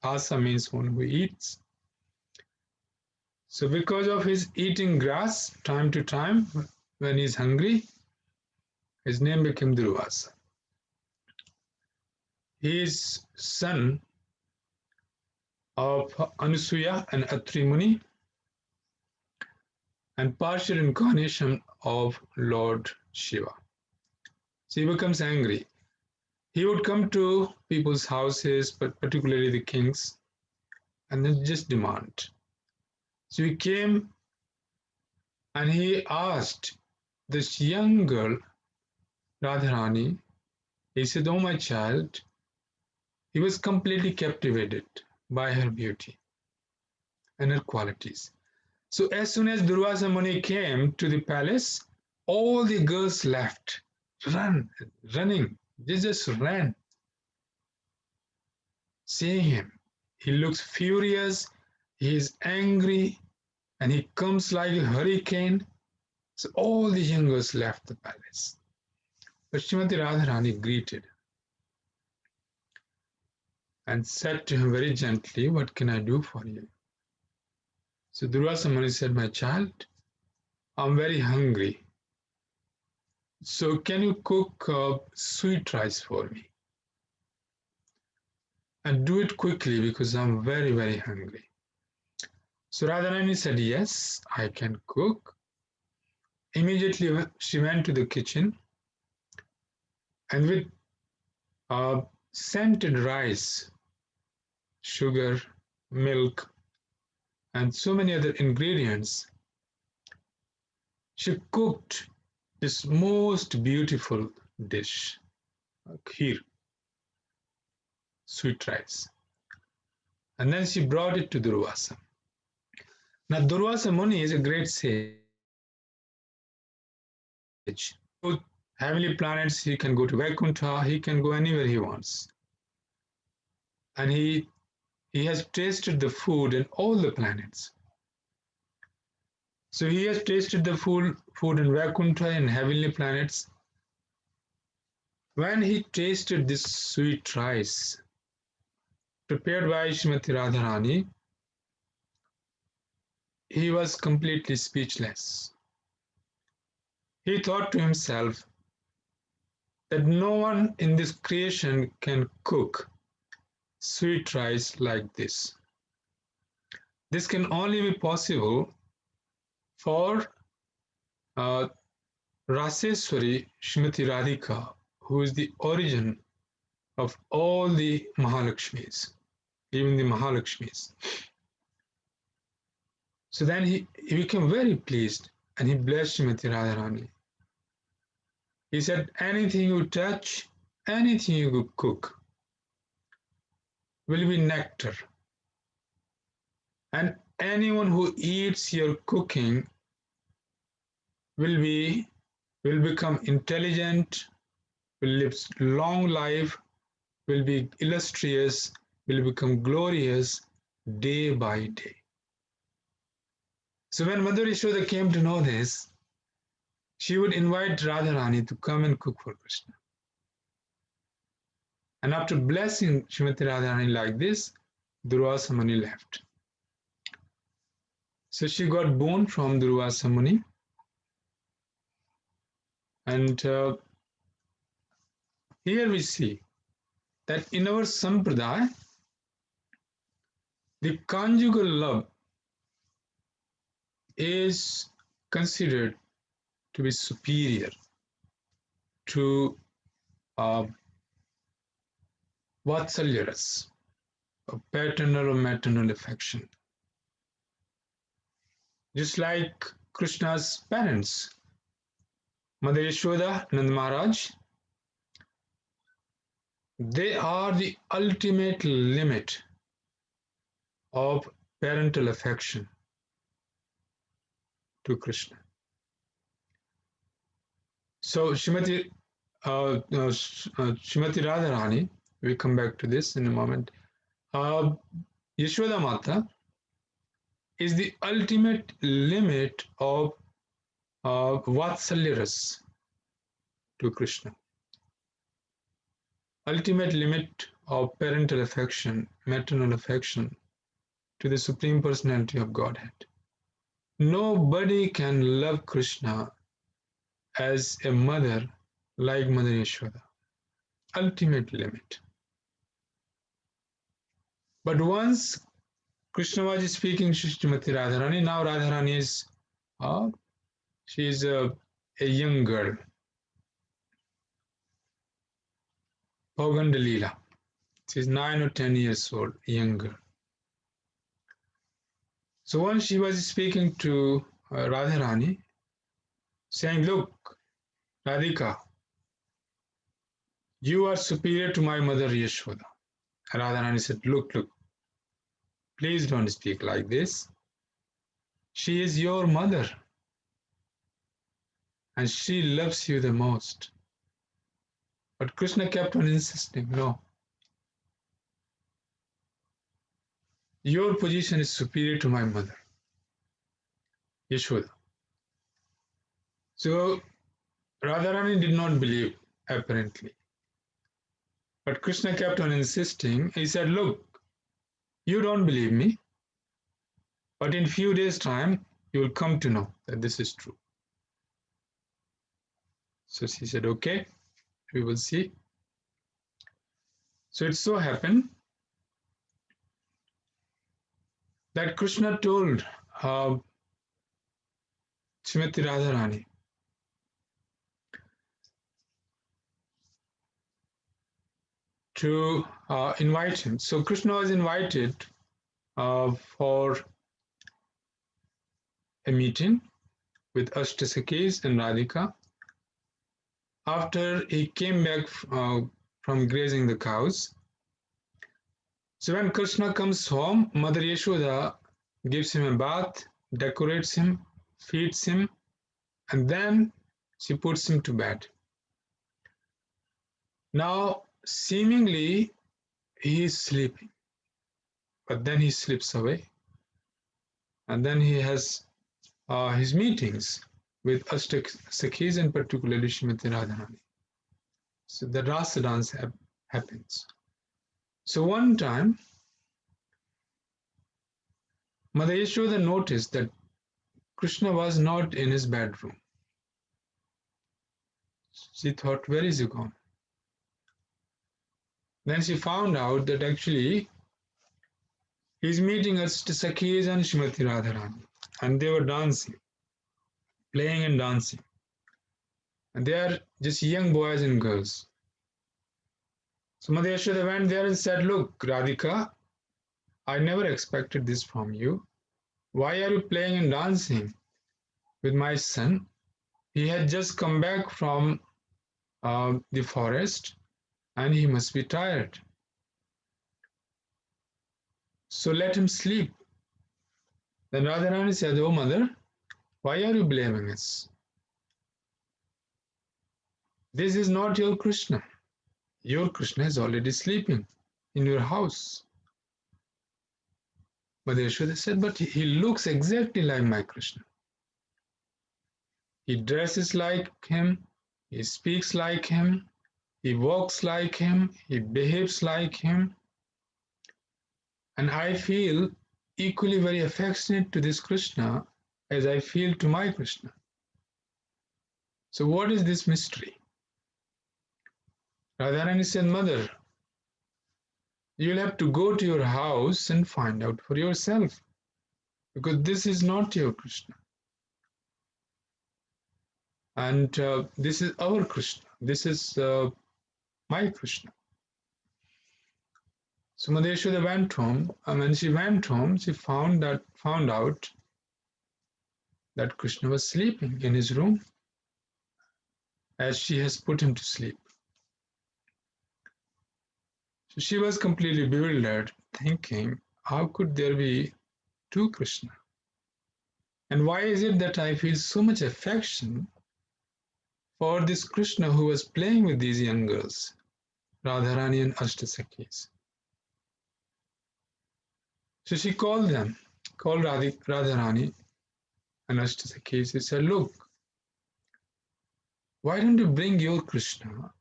Asa means one who eats. So because of his eating grass time to time when he's hungry, his name became Durvasa. He is son of Anusuya and Atri Muni and partial incarnation of Lord Shiva. So he becomes angry. He would come to people's houses, but particularly the kings, and then just demand. So he came and he asked this young girl, Radharani, he said, oh my child, he was completely captivated by her beauty and her qualities. So as soon as Durvasa Muni came to the palace, all the girls left, running. They just ran, seeing him. He looks furious, he is angry, and he comes like a hurricane. So all the young girls left the palace. But Srimati Radharani greeted and said to him very gently, what can I do for you? So Durvasa Muni said, my child, I'm very hungry. So can you cook sweet rice for me? and do it quickly because I'm very, very hungry. So Radharani said, yes, I can cook. Immediately she went to the kitchen and with scented rice, sugar, milk, and so many other ingredients, she cooked this most beautiful dish, kheer, sweet rice. And then she brought it to Durvasa. Now, Durvasa Muni is a great sage. To heavenly planets, he can go to Vaikuntha, he can go anywhere he wants. And he has tasted the food in all the planets. So he has tasted the food in Vaikuntha and heavenly planets. When he tasted this sweet rice prepared by Srimati Radharani, he was completely speechless. He thought to himself that no one in this creation can cook sweet rice like this. This can only be possible for Raseswari Srimati Radhika, who is the origin of all the Mahalakshmis, even the Mahalakshmis. So then he became very pleased and he blessed Srimati Radharani. He said, anything you touch, anything you cook will be nectar. And anyone who eats your cooking will become intelligent, will live long life, will be illustrious, will become glorious day by day. So when Mother Yashoda came to know this, she would invite Radharani to come and cook for Krishna. And after blessing Srimati Radharani like this, Durvasa Muni left. So she got born from Durvasa Muni. And here we see that in our Sampradaya, the conjugal love is considered to be superior to Vatsalyaras, or paternal or maternal affection. Just like Krishna's parents, Mother Yashoda, Nand Maharaj, they are the ultimate limit of parental affection to Krishna. So Srimati Radharani, we'll come back to this in a moment. Yashoda Mata is the ultimate limit of Vatsalyaras to Krishna. Ultimate limit of parental affection, maternal affection to the Supreme Personality of Godhead. Nobody can love Krishna as a mother like Mother Yashoda. Ultimate limit. But once Krishna was speaking to Srimati Radharani, now Radharani is she is a young girl. Paugandalila. She is 9 or 10 years old, young girl. So once she was speaking to Radharani, saying, look, Radhika, you are superior to my mother Yashoda. Radharani said, look, please don't speak like this. She is your mother and she loves you the most. But Krishna kept on insisting, no. Your position is superior to my mother, Yashoda. So Radharani did not believe, apparently. But Krishna kept on insisting. He said, look, you don't believe me, but in few days' time, you will come to know that this is true. So she said, okay, we will see. So it so happened that Krishna told Srimati Radharani to invite him. So Krishna was invited for a meeting with Ashtasakis and Radhika after he came back from grazing the cows. So when Krishna comes home, Mother Yashoda gives him a bath, decorates him, feeds him, and then she puts him to bed. Now, seemingly, he is sleeping, but then he slips away, and then he has his meetings with Ashtasakhis and particularly Srimati Radharani. So the rasa dance happens. So one time, Mother Yashoda noticed that Krishna was not in his bedroom. She thought, where is he gone? Then she found out that actually he's meeting Ashtasakhis and Srimati Radharani, and they were dancing, playing and dancing. And they are just young boys and girls. So Mother Yashoda went there and said, look, Radhika, I never expected this from you. Why are you playing and dancing with my son? He had just come back from the forest and he must be tired. So let him sleep. Then Radharani said, oh mother, why are you blaming us? This is not your Krishna. Your Krishna is already sleeping in your house. Mother Yashoda said, but he looks exactly like my Krishna. He dresses like him, he speaks like him, he walks like him, he behaves like him. And I feel equally very affectionate to this Krishna as I feel to my Krishna. So what is this mystery? Radharani said, mother, you'll have to go to your house and find out for yourself, because this is not your Krishna. And this is our Krishna. This is my Krishna. So Mother Yashoda went home, and when she went home, she found out that Krishna was sleeping in his room as she has put him to sleep. So she was completely bewildered, thinking, how could there be two Krishna? And why is it that I feel so much affection for this Krishna who was playing with these young girls, Radharani and Ashtasakis? So she called Radharani and Ashtasakis. She said, look, why don't you bring your Krishna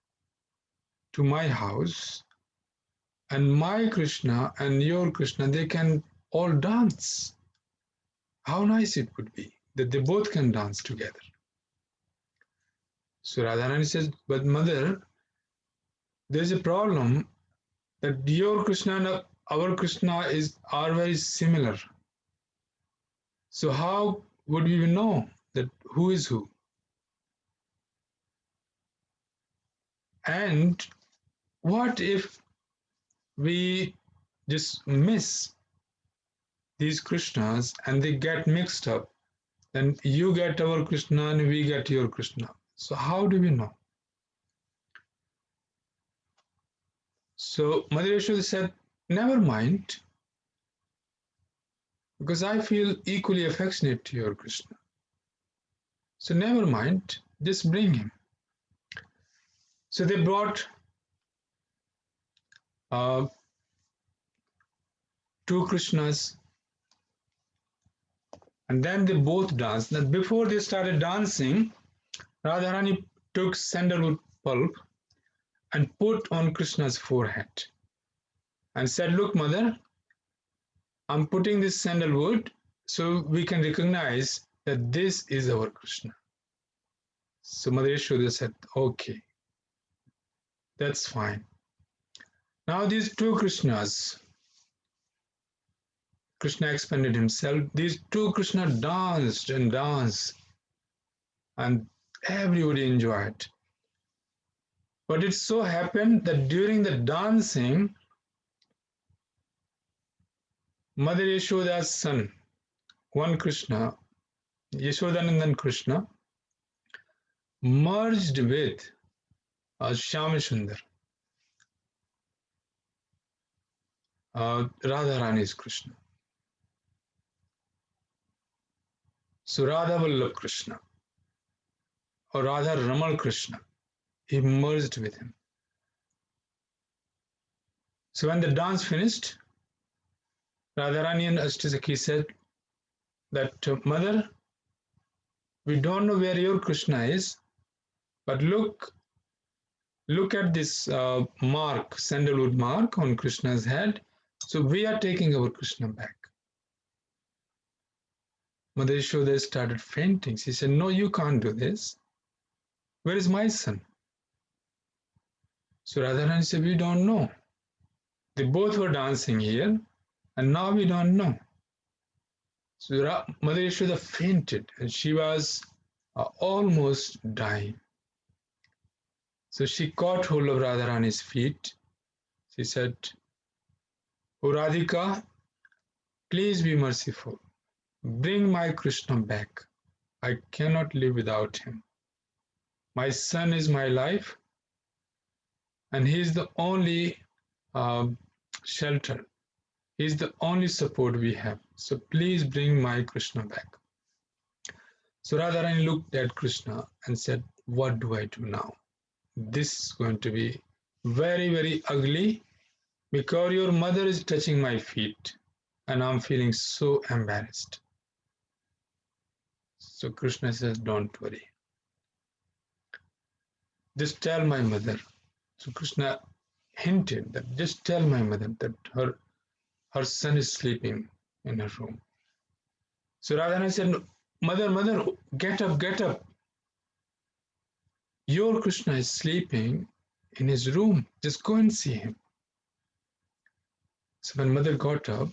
to my house, and my Krishna and your Krishna, they can all dance. How nice it would be that they both can dance together. So Radharani says, but mother, there's a problem that your Krishna and our Krishna are very similar. So how would we know that who is who? And what if we just miss these Krishnas and they get mixed up? Then you get our Krishna and we get your Krishna. So how do we know? So Mother Yashoda said, never mind, because I feel equally affectionate to your Krishna. So never mind, just bring him. So they brought two Krishnas, and then they both danced. Now before they started dancing, Radharani took sandalwood pulp and put on Krishna's forehead and said, look mother, I'm putting this sandalwood so we can recognize that this is our Krishna. So Mother Yashoda said, okay, that's fine. Now these two Krishnas Krishna expanded himself. These two Krishna danced and danced, and everybody enjoyed. But it so happened that during the dancing, Mother Yashoda's son, one Krishna, Yashodanandan Krishna, merged with Shyamsundar, Radharani's Krishna. So Radha Vallabh Krishna, or Radha Ramal Krishna, he merged with him. So when the dance finished, Radharani and Ashtasakhi said that, Mother, we don't know where your Krishna is, but look at this mark, sandalwood mark on Krishna's head. So we are taking our Krishna back. Mother Yashoda started fainting. She said, no, you can't do this. Where is my son? So Radharani said, we don't know. They both were dancing here, and now we don't know. So Mother Yashoda fainted, and she was almost dying. So she caught hold of Radharani's feet. She said, O Radhika, please be merciful. Bring my Krishna back. I cannot live without him. My son is my life, and he is the only shelter. He is the only support we have. So please bring my Krishna back. So Radharani looked at Krishna and said, what do I do now? This is going to be very, very ugly because your mother is touching my feet and I'm feeling so embarrassed. So Krishna says, don't worry. Just tell my mother. So Krishna hinted that just tell my mother that her son is sleeping in her room. So Radharani said, Mother, get up, get up. Your Krishna is sleeping in his room. Just go and see him. So when mother got up,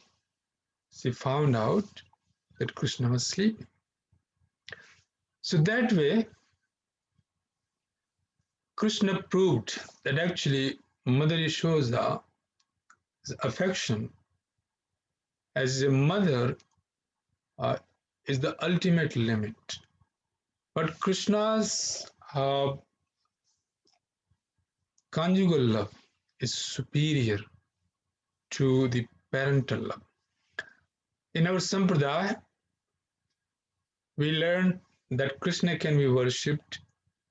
she found out that Krishna was sleeping. So that way, Krishna proved that actually Mother Yashoda's affection as a mother is the ultimate limit. But Krishna's conjugal love is superior to the parental love. In our Sampradaya, we learn that Krishna can be worshipped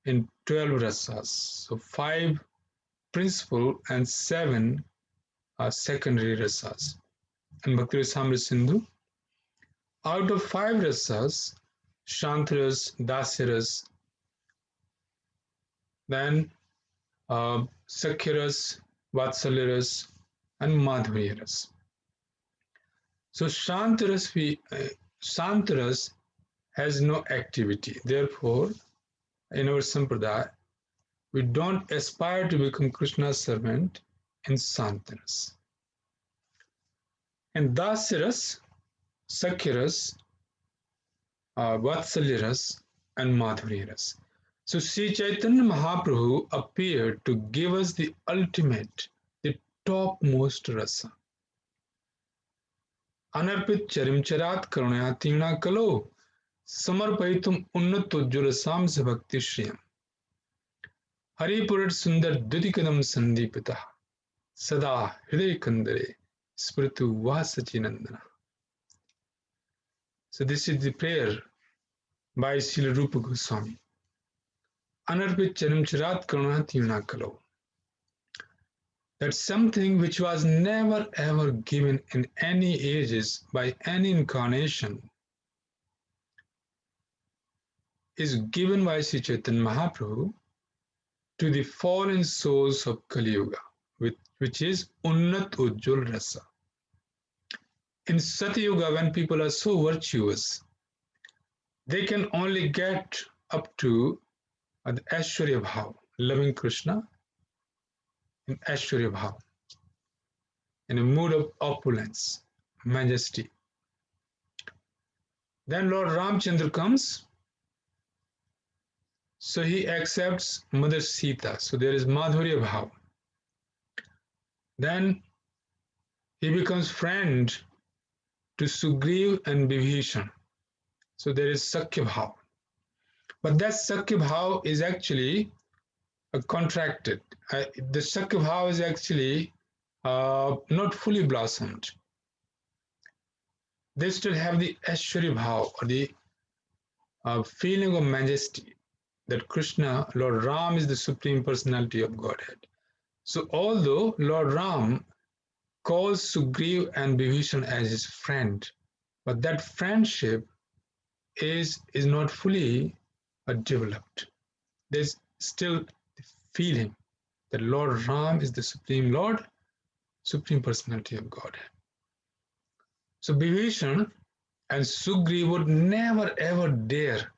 in 12 rasas. So 5 principal and 7 secondary rasas. And Bhakti Rasamrita Sindhu, out of 5 rasas, Shantaras, Dasyaras, then Sakhyaras, Vatsalyaras, and Madhuryaras. So Shantaras has no activity. Therefore, in our Sampradaya, we don't aspire to become Krishna's servant in Santaras. And Dasyaras, Sakhyaras, Vatsalyaras, and Madhuryaras. So Sri Chaitanya Mahaprabhu appeared to give us the ultimate, the topmost rasa. Anarpit charim charat karunayatina kalo samarpayitum unnatujjulasam sabhakti shriyam. Haripurat sundar dudikadam sandipita sada hriday kandare smritu vasachinandana. So this is the prayer by Srila Rupa Goswami. Anarpit charim charat karunayatina kalo. That's something which was never ever given in any ages by any incarnation is given by Sri Chaitanya Mahaprabhu to the fallen souls of Kali Yuga, which is Unnat Ujjwal Rasa. In Sati Yuga, when people are so virtuous, they can only get up to the Aishwarya Bhav, loving Krishna in Aishwarya Bhav, in a mood of opulence, majesty, Then Lord Ramchandra comes, so he accepts Mother Sita. So there is Madhurya Bhav. Then he becomes friend to Sugriv and Vibhishan. So there is Sakya Bhav. But that Sakya Bhav is actually contracted. The Sakya Bhav is actually not fully blossomed. They still have the Aishwarya Bhav, or the feeling of majesty that Krishna, Lord Ram, is the Supreme Personality of Godhead. So although Lord Ram calls Sugriv and Vibhishan as his friend, but that friendship is not fully developed. There's still the feeling that Lord Ram is the Supreme Lord, Supreme Personality of Godhead. So Vibhishan and Sugriv would never ever dare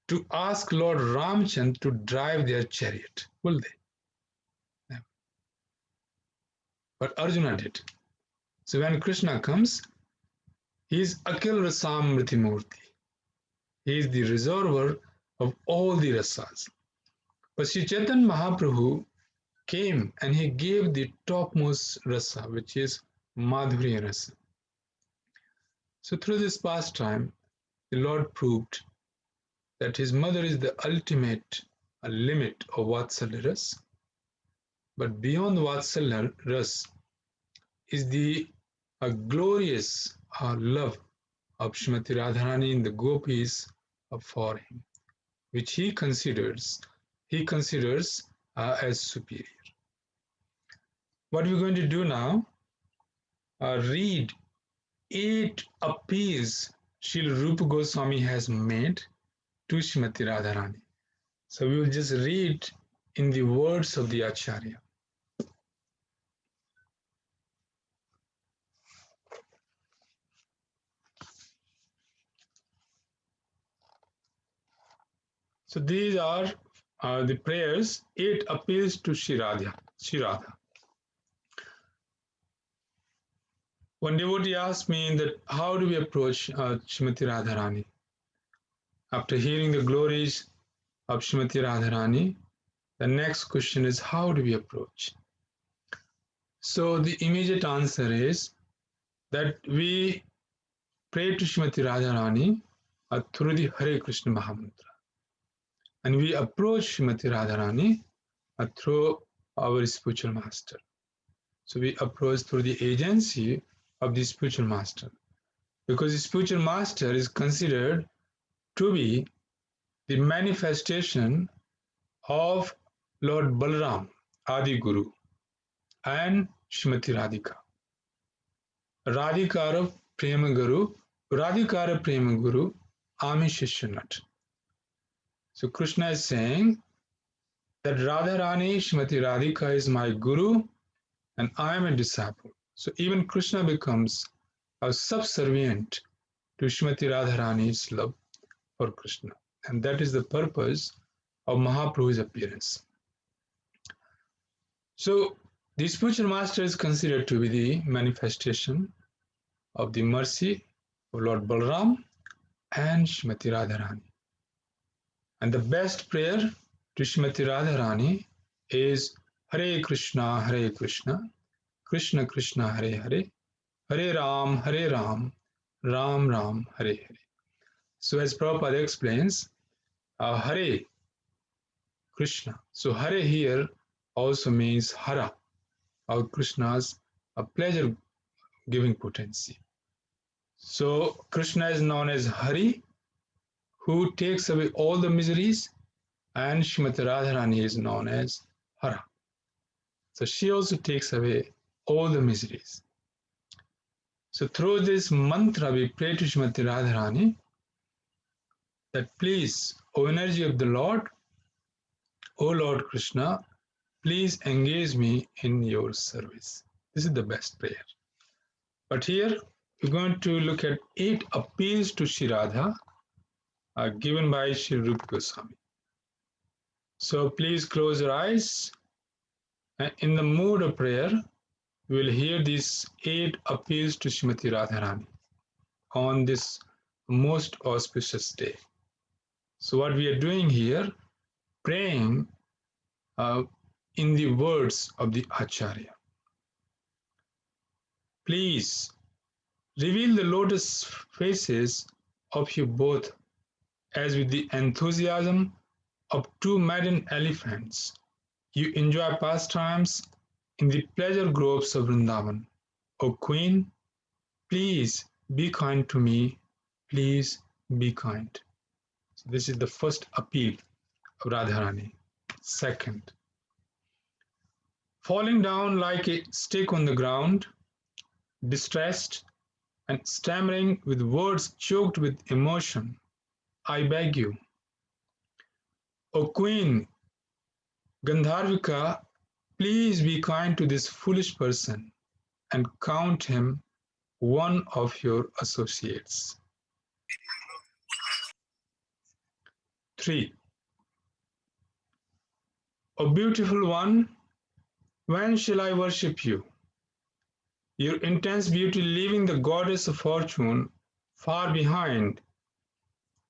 to ask Lord Ramchand to drive their chariot, will they? Never. But Arjuna did. So when Krishna comes, he is Akil Rasamriti Murti. He is the reservoir of all the rasas. But Sri Chaitanya Mahaprabhu came and he gave the topmost rasa, which is Madhurya rasa. So through this pastime, the Lord proved that his mother is the ultimate limit of Vatsalya ras. But beyond Vatsalya ras is the glorious love of Srimati Radharani in the gopis for him, which he considers as superior. What we're going to do now, read 8 appeals Srila Rupa Goswami has made to Srimati Radharani. So we will just read in the words of the Acharya. So these are the prayers, 8 appeals to Sri Radha. One devotee asked me that how do we approach Srimati Radharani? After hearing the glories of Srimati Radharani, the next question is how do we approach? So the immediate answer is that we pray to Srimati Radharani through the Hare Krishna Mahamantra. And we approach Srimati Radharani through our spiritual master. So we approach through the agency of the spiritual master. Because the spiritual master is considered to be the manifestation of Lord Balaram, Adi Guru, and Srimati Radhika. Radhikara Prema Guru, Ami Shishyanat. So Krishna is saying that Radharani Srimati Radhika is my Guru and I am a disciple. So even Krishna becomes a subservient to Srimati Radharani's love for Krishna. And that is the purpose of Mahaprabhu's appearance. So the spiritual master is considered to be the manifestation of the mercy of Lord Balaram and Srimati Radharani. And the best prayer to Srimati Radharani is Hare Krishna, Krishna Krishna, Hare Hare, Hare Ram, Ram Ram, Hare Hare. So as Prabhupada explains, Hare Krishna. So Hare here also means Hara, or Krishna's pleasure-giving potency. So Krishna is known as Hari, who takes away all the miseries, and Srimati Radharani is known as Hara. So she also takes away all the miseries. So through this mantra, we pray to Srimati Radharani that please, O energy of the Lord, O Lord Krishna, please engage me in your service. This is the best prayer. But here we're going to look at 8 appeals to Shri Radha given by Shri Rupa Goswami. So please close your eyes. And in the mood of prayer, we will hear these 8 appeals to Srimati Radharani on this a most auspicious day. So what we are doing here, praying in the words of the Acharya. Please reveal the lotus faces of you both as with the enthusiasm of two maiden elephants. You enjoy pastimes in the pleasure groves of Vrindavan. O Queen, please be kind to me. Please be kind. So this is the first appeal of Radharani. Second, falling down like a stick on the ground, distressed and stammering with words choked with emotion, I beg you, O Queen Gandharvika, please be kind to this foolish person and count him one of your associates. 3. O beautiful one, when shall I worship you? Your intense beauty leaving the goddess of fortune far behind,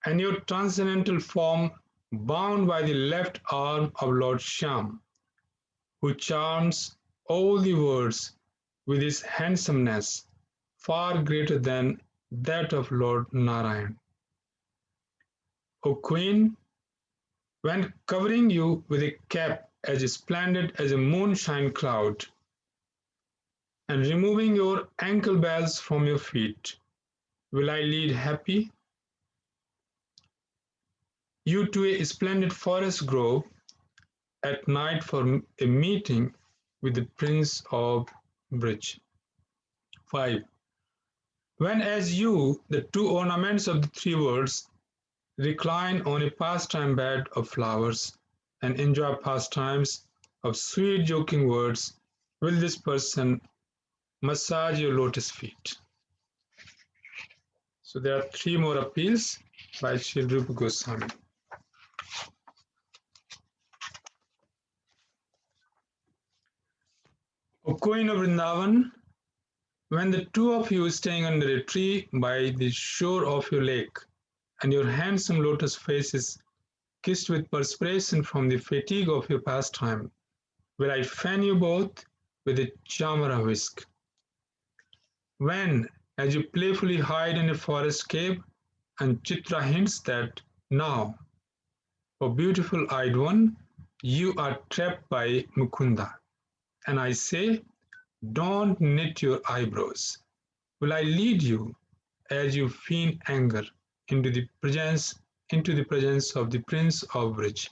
and your transcendental form bound by the left arm of Lord Shyam, who charms all the worlds with his handsomeness far greater than that of Lord Narayan. O Queen, when covering you with a cap as splendid as a moonshine cloud, and removing your ankle bells from your feet, will I lead happy? You to a splendid forest grove at night for a meeting with the Prince of Brij. 5. When as you, the two ornaments of the three worlds, recline on a pastime bed of flowers and enjoy pastimes of sweet joking words, will this person massage your lotus feet? So there are 3 more appeals by Sri Rupa Goswami. O Queen of Vrindavan, when the two of you staying under a tree by the shore of your lake, and your handsome lotus faces kissed with perspiration from the fatigue of your pastime, will I fan you both with a chamara whisk. When, as you playfully hide in a forest cave, and Chitra hints that now, O beautiful-eyed one, you are trapped by Mukunda, and I say, don't knit your eyebrows. Will I lead you, as you feign anger, into the presence of the Prince of Brij?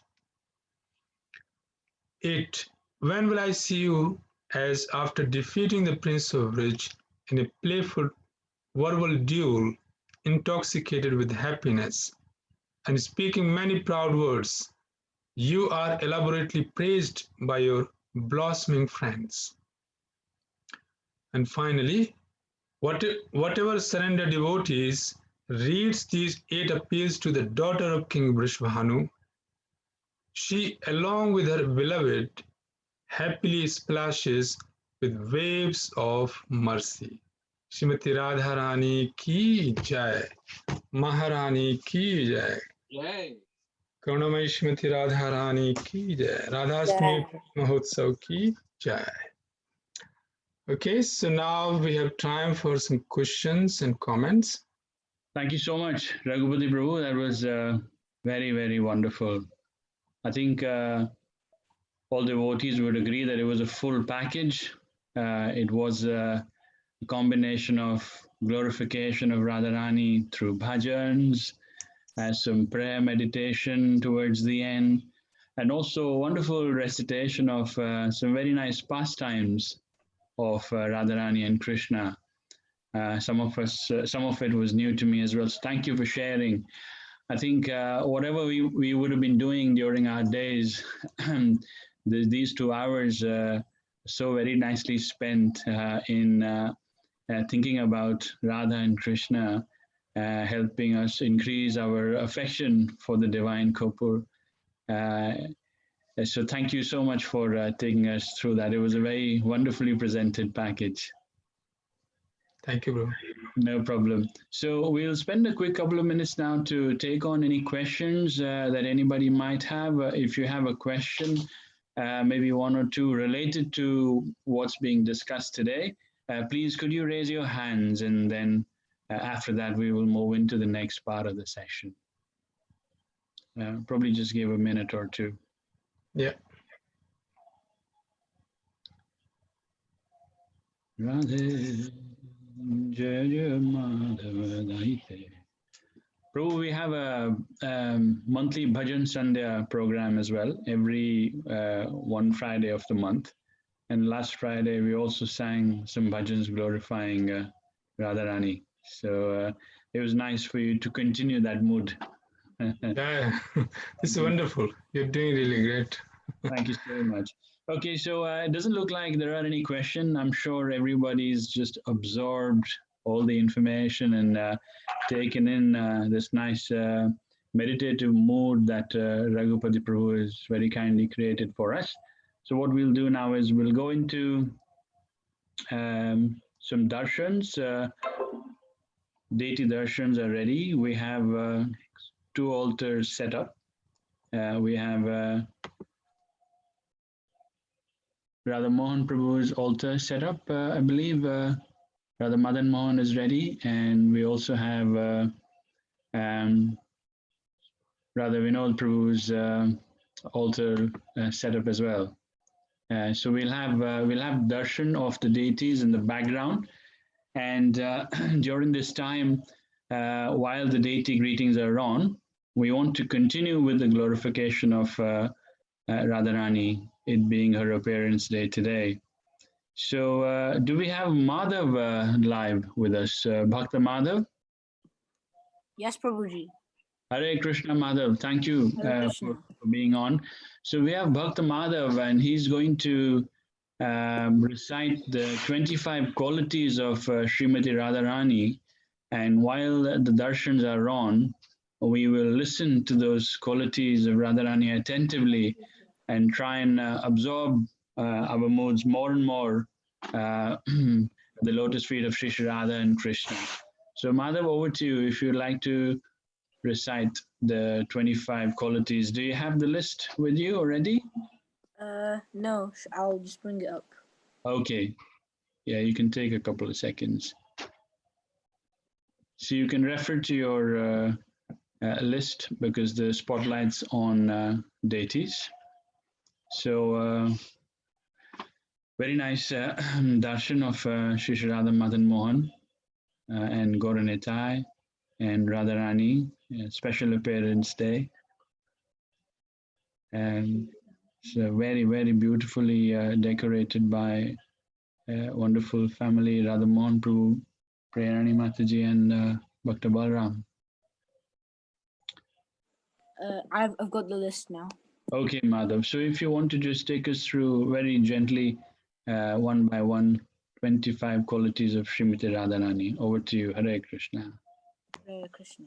8. When will I see you, as after defeating the Prince of Brij in a playful verbal duel, intoxicated with happiness, and speaking many proud words, you are elaborately praised by your blossoming friends? And finally, whatever surrender devotees reads these 8 appeals to the daughter of King Vrishvahanu, she, along with her beloved, happily splashes with waves of mercy. Srimati Radharani ki jai, Maharani ki jai. Yay. Karunamai Srimati Radharani ki jai, Radhashtami Mahotsav ki jai. Okay, so now we have time for some questions and comments. Thank you so much, Raghupati Prabhu. That was very, very wonderful. I think all devotees would agree that it was a full package. It was a combination of glorification of Radharani through bhajans, some prayer meditation towards the end, and also a wonderful recitation of some very nice pastimes of Radharani and Krishna. Some of it was new to me as well. So thank you for sharing. I think whatever we would have been doing during our days, these 2 hours so very nicely spent in thinking about Radha and Krishna, helping us increase our affection for the divine Kapur. So thank you so much for taking us through that. It was a very wonderfully presented package. Thank you, bro. No problem. So we'll spend a quick couple of minutes now to take on any questions that anybody might have. If you have a question, maybe one or two related to what's being discussed today, please could you raise your hands, and then after that we will move into the next part of the session. Probably just give a minute or two. Yeah. Radhe Jaya Madhava Daite. Prabhu, we have a monthly Bhajan Sandhya program as well, every one Friday of the month. And last Friday, we also sang some bhajans glorifying Radharani. So it was nice for you to continue that mood. Yeah, this is wonderful. You're doing really great. Thank you so much. Okay, so it doesn't look like there are any questions. I'm sure everybody's just absorbed all the information and taken in this nice meditative mood that Raghupati Prabhu has very kindly created for us. So what we'll do now is we'll go into some darshans. Deity darshans are ready. We have 2 altars set up. We have Radha Mohan Prabhu's altar set up. I believe Radha Madan Mohan is ready, and we also have Radha Vinod Prabhu's altar set up as well. So we'll have darshan of the deities in the background, and during this time, while the deity greetings are on, we want to continue with the glorification of Radharani, it being her appearance day today. So do we have Madhav live with us? Bhakta Madhav? Yes, Prabhuji. Hare Krishna Madhav, thank you Hare Krishna. for being on. So we have Bhakta Madhav, and he's going to recite the 25 qualities of Srimati Radharani. And while the darshans are on, we will listen to those qualities of Radharani attentively and try and absorb our moods more and more the lotus feet of Sri Radha and Krishna. So Madhav, over to you if you'd like to recite the 25 qualities. Do you have the list with you already? No, I'll just bring it up. Okay. Yeah, you can take a couple of seconds. So you can refer to your list because the spotlight's on deities. So very nice darshan of Shri Radha Madan Mohan and Gauranitai and Radharani, special appearance day. And it's very, very beautifully decorated by a wonderful family, Radha Mohan Prabhu, Prayarani Mataji, and Bhakta Balram. I've got the list now. Okay, Madhav. So if you want to just take us through very gently, one by one, 25 qualities of Srimati Radharani. Over to you. Hare Krishna. Hare Krishna.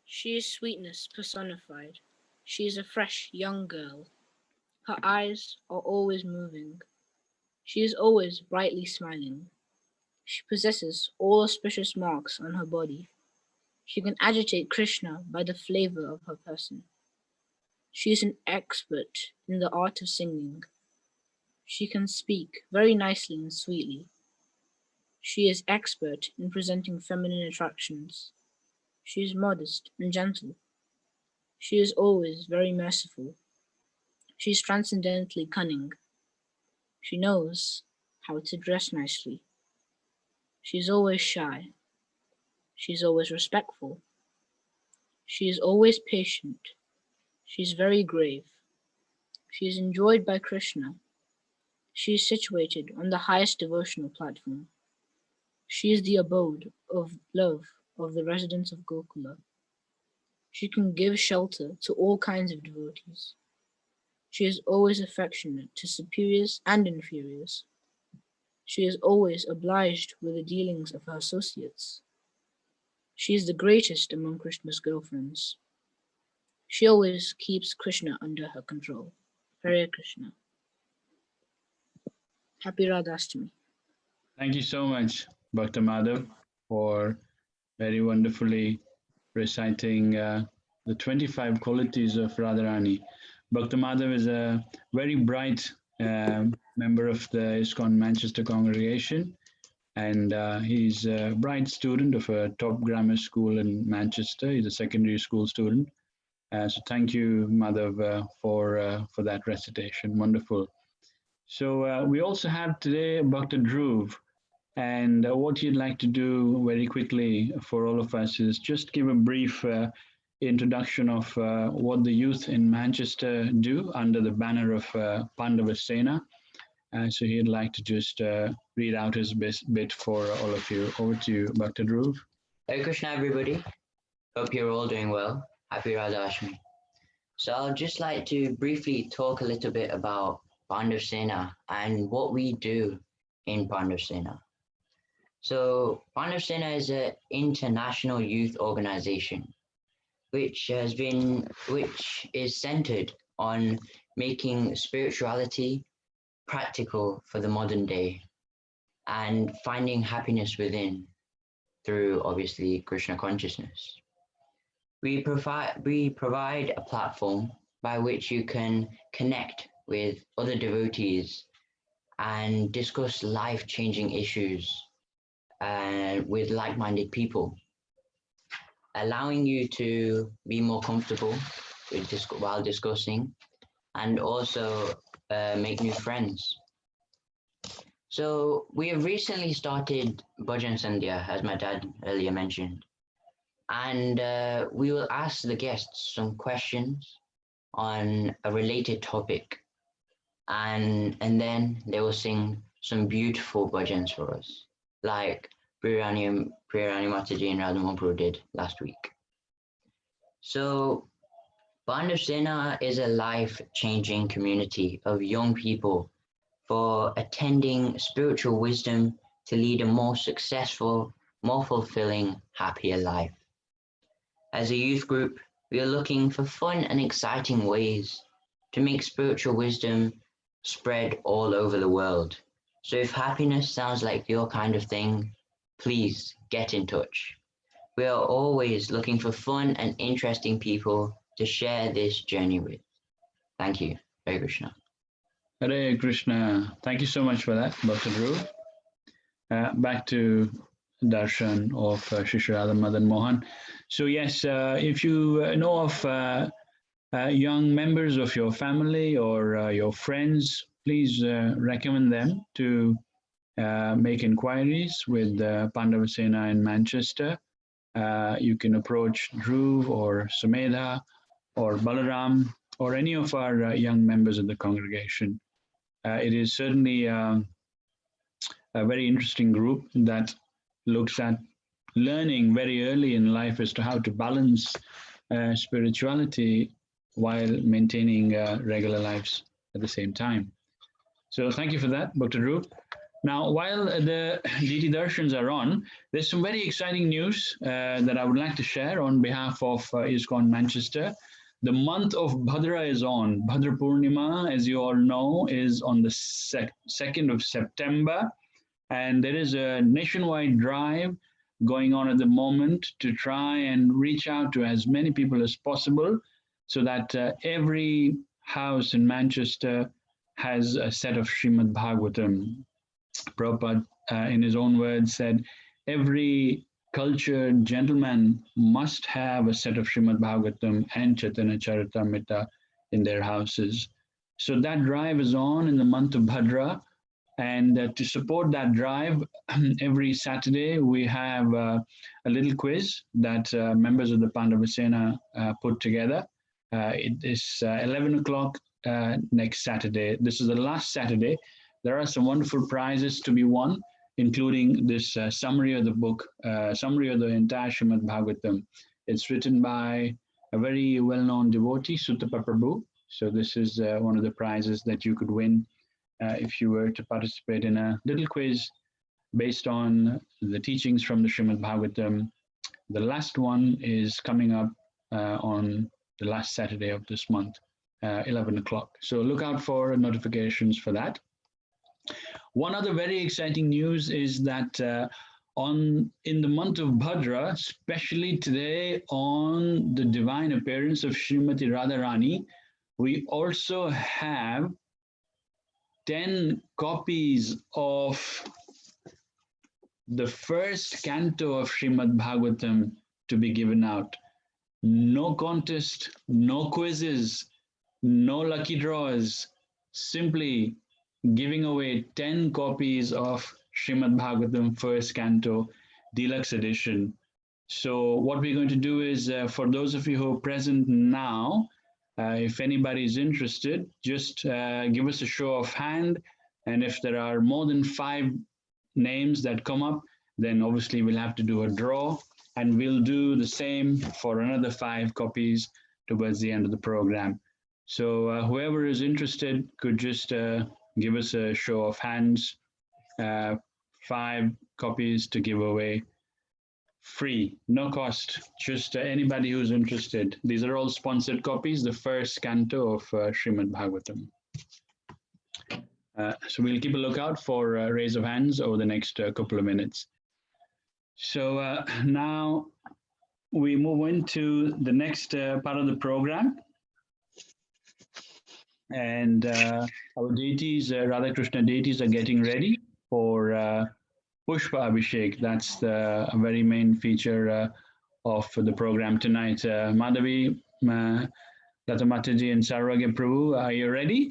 She is sweetness personified. She is a fresh young girl. Her eyes are always moving. She is always brightly smiling. She possesses all auspicious marks on her body. She can agitate Krishna by the flavor of her person. She is an expert in the art of singing. She can speak very nicely and sweetly. She is expert in presenting feminine attractions. She is modest and gentle. She is always very merciful. She is transcendently cunning. She knows how to dress nicely. She is always shy. She is always respectful. She is always patient. She is very grave. She is enjoyed by Krishna. She is situated on the highest devotional platform. She is the abode of love of the residents of Gokula. She can give shelter to all kinds of devotees. She is always affectionate to superiors and inferiors. She is always obliged with the dealings of her associates. She is the greatest among Krishna's girlfriends. She always keeps Krishna under her control. Hare Krishna. Happy Radhashtami. Thank you so much, Bhakta Madhav. for very wonderfully reciting the 25 qualities of Radharani. Bhakta Madhav is a very bright member of the ISKCON Manchester congregation, and he's a bright student of a top grammar school in Manchester. He's a secondary school student. So thank you, Madhav, for that recitation. Wonderful. So we also have today Bhakta Dhruv, and what you'd like to do very quickly for all of us is just give a brief introduction of what the youth in Manchester do under the banner of Pandava Sena. So he'd like to just read out his bit for all of you. Over to you, Bhakta Dhruv. Hare Krishna, everybody. Hope you're all doing well. Happy Radhashtami. So I'd just like to briefly talk a little bit about Pandav Sena and what we do in Pandav Sena. So Pandav Sena is an international youth organization which is centered on making spirituality practical for the modern day and finding happiness within through obviously Krishna consciousness. We provide a platform by which you can connect with other devotees and discuss life-changing issues with like-minded people, allowing you to be more comfortable while discussing and also make new friends. So we have recently started Bhajan Sandhya, as my dad earlier mentioned, and we will ask the guests some questions on a related topic, and then they will sing some beautiful bhajans for us, like Priyarani Mataji and Radha Mahaprabhu did last week. So Pandav Sena is a life-changing community of young people for attending spiritual wisdom to lead a more successful, more fulfilling, happier life. As a youth group, we are looking for fun and exciting ways to make spiritual wisdom spread all over the world. So if happiness sounds like your kind of thing, please get in touch. We are always looking for fun and interesting people to share this journey with. Thank you. Hare Krishna. Hare Krishna. Thank you so much for that, Bhakta Dhruv. Back to darshan of Shri Radha Madan Mohan. So yes, if you know of young members of your family or your friends, please recommend them to make inquiries with Pandava Sena in Manchester. You can approach Dhruv or Sumedha or Balaram or any of our young members of the congregation. It is certainly a very interesting group that looks at learning very early in life as to how to balance spirituality while maintaining regular lives at the same time. So thank you for that, Bhakta Dhruv. Now, while the DT Darshans are on, there's some very exciting news that I would like to share on behalf of ISKCON Manchester. The month of Bhadra is on. Bhadra Purnima, as you all know, is on the 2nd of September. And there is a nationwide drive going on at the moment to try and reach out to as many people as possible so that every house in Manchester has a set of Srimad Bhagavatam. Prabhupada, in his own words, said, every cultured gentleman must have a set of Srimad Bhagavatam and Chaitanya Charitamrita in their houses. So that drive is on in the month of Bhadra. And to support that drive, every Saturday we have a little quiz that members of the Pandava Sena put together. It is 11 o'clock next Saturday. This is the last Saturday. There are some wonderful prizes to be won, including this summary of the book, summary of the entire Srimad Bhagavatam. It's written by a very well-known devotee, Suttapa Prabhu. So this is one of the prizes that you could win if you were to participate in a little quiz based on the teachings from the Srimad Bhagavatam. The last one is coming up on the last Saturday of this month, 11 o'clock. So look out for notifications for that. One other very exciting news is that in the month of Bhadra, especially today on the divine appearance of Srimati Radharani, we also have 10 copies of the first canto of Srimad Bhagavatam to be given out. No contest, no quizzes, no lucky draws, simply giving away 10 copies of Srimad Bhagavatam first canto deluxe edition. So what we're going to do is, for those of you who are present now, if anybody is interested, just give us a show of hand. And if there are more than 5 names that come up, then obviously we'll have to do a draw, and we'll do the same for another 5 copies towards the end of the program. So whoever is interested could just give us a show of hands. 5 copies to give away, free, no cost, just anybody who's interested. These are all sponsored copies, the first canto of Srimad Bhagavatam. So we'll keep a lookout for raise of hands over the next couple of minutes. So now we move into the next part of the program. And our deities, Radha Krishna deities, are getting ready for Pushpa Abhishek. That's the very main feature of the program tonight. Madhavi, Lata Mataji, and Sarvagya Prabhu, are you ready?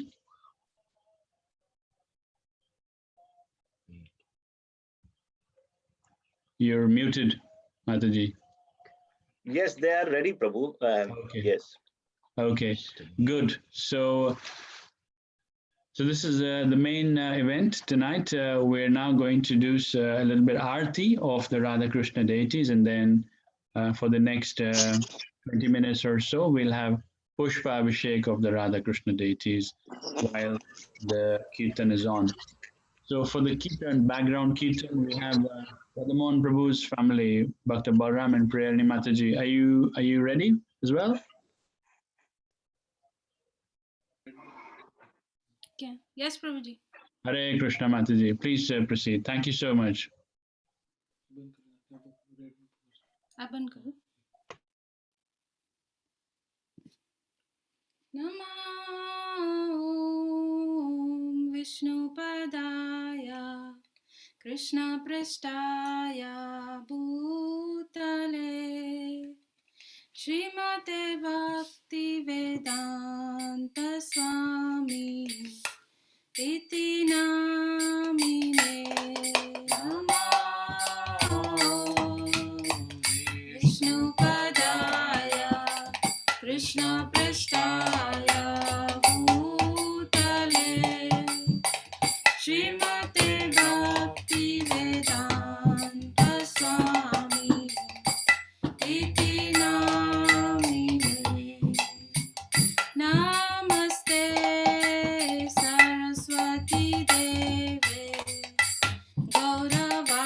You're muted, Mataji. Yes, they are ready, Prabhu. Okay. Yes. Okay, good. So this is the main event tonight. We're now going to do a little bit Aarti of the Radha Krishna deities, and then for the next 20 minutes or so, we'll have Pushpa Abhishek of the Radha Krishna deities while the Kirtan is on. So for the Kirtan, background Kirtan, we have Radhamohan Prabhu's family, Bhakta Balram and Prayarni Mataji. Are you ready as well? Okay. Yes, Prabhuji. Hare Krishna Mataji, please proceed. Thank you so much. Aban karo. Namo Vishnu Padaya Krishna Prasthaya Bhutale Srimate Bhakti Vedanta Swami Iti Namine Namo Vishnu Padaya Krishna Prasthaya Bhutale Srimate Bhakti Vedanta Swami Iti Namine Namaste Saraswati Deve Gaurava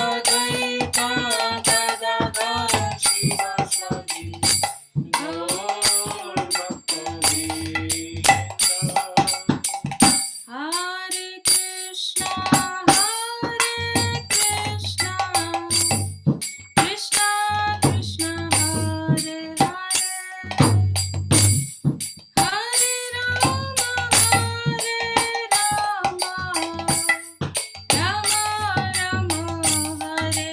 Advaita Gadadhara Shivasadi Gaur Bhakta-vrinda. Hare Krishna, Krishna Krishna, Hare Hare, Hare Rama, Rama Rama, Hare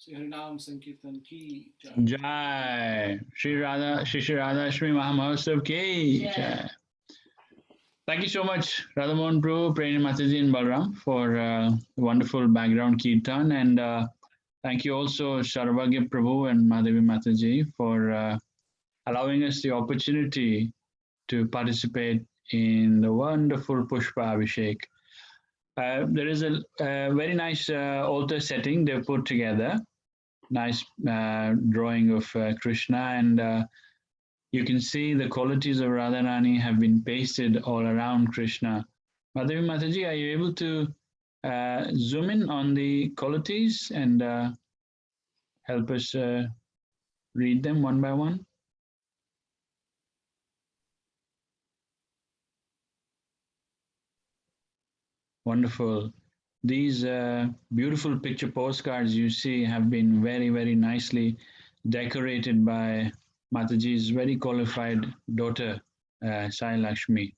Shri हरिनाम संकीर्तन की जय। Jai. Shri Radhashtami Mahamahotsav ki Jai. Thank you so much, Radhamohan Prabhu, Prerna Mataji and Balram for wonderful background kirtan, and thank you also Sarvagya Prabhu and Madhavi Mataji for allowing us the opportunity to participate in the wonderful Pushpa Abhishek. There is a very nice altar setting they've put together, nice drawing of Krishna, and you can see the qualities of Radharani have been pasted all around Krishna. Madhavi Mataji, are you able to zoom in on the qualities and help us read them one by one? Wonderful. These beautiful picture postcards you see have been very, very nicely decorated by Mataji's very qualified daughter, Sai Lakshmi.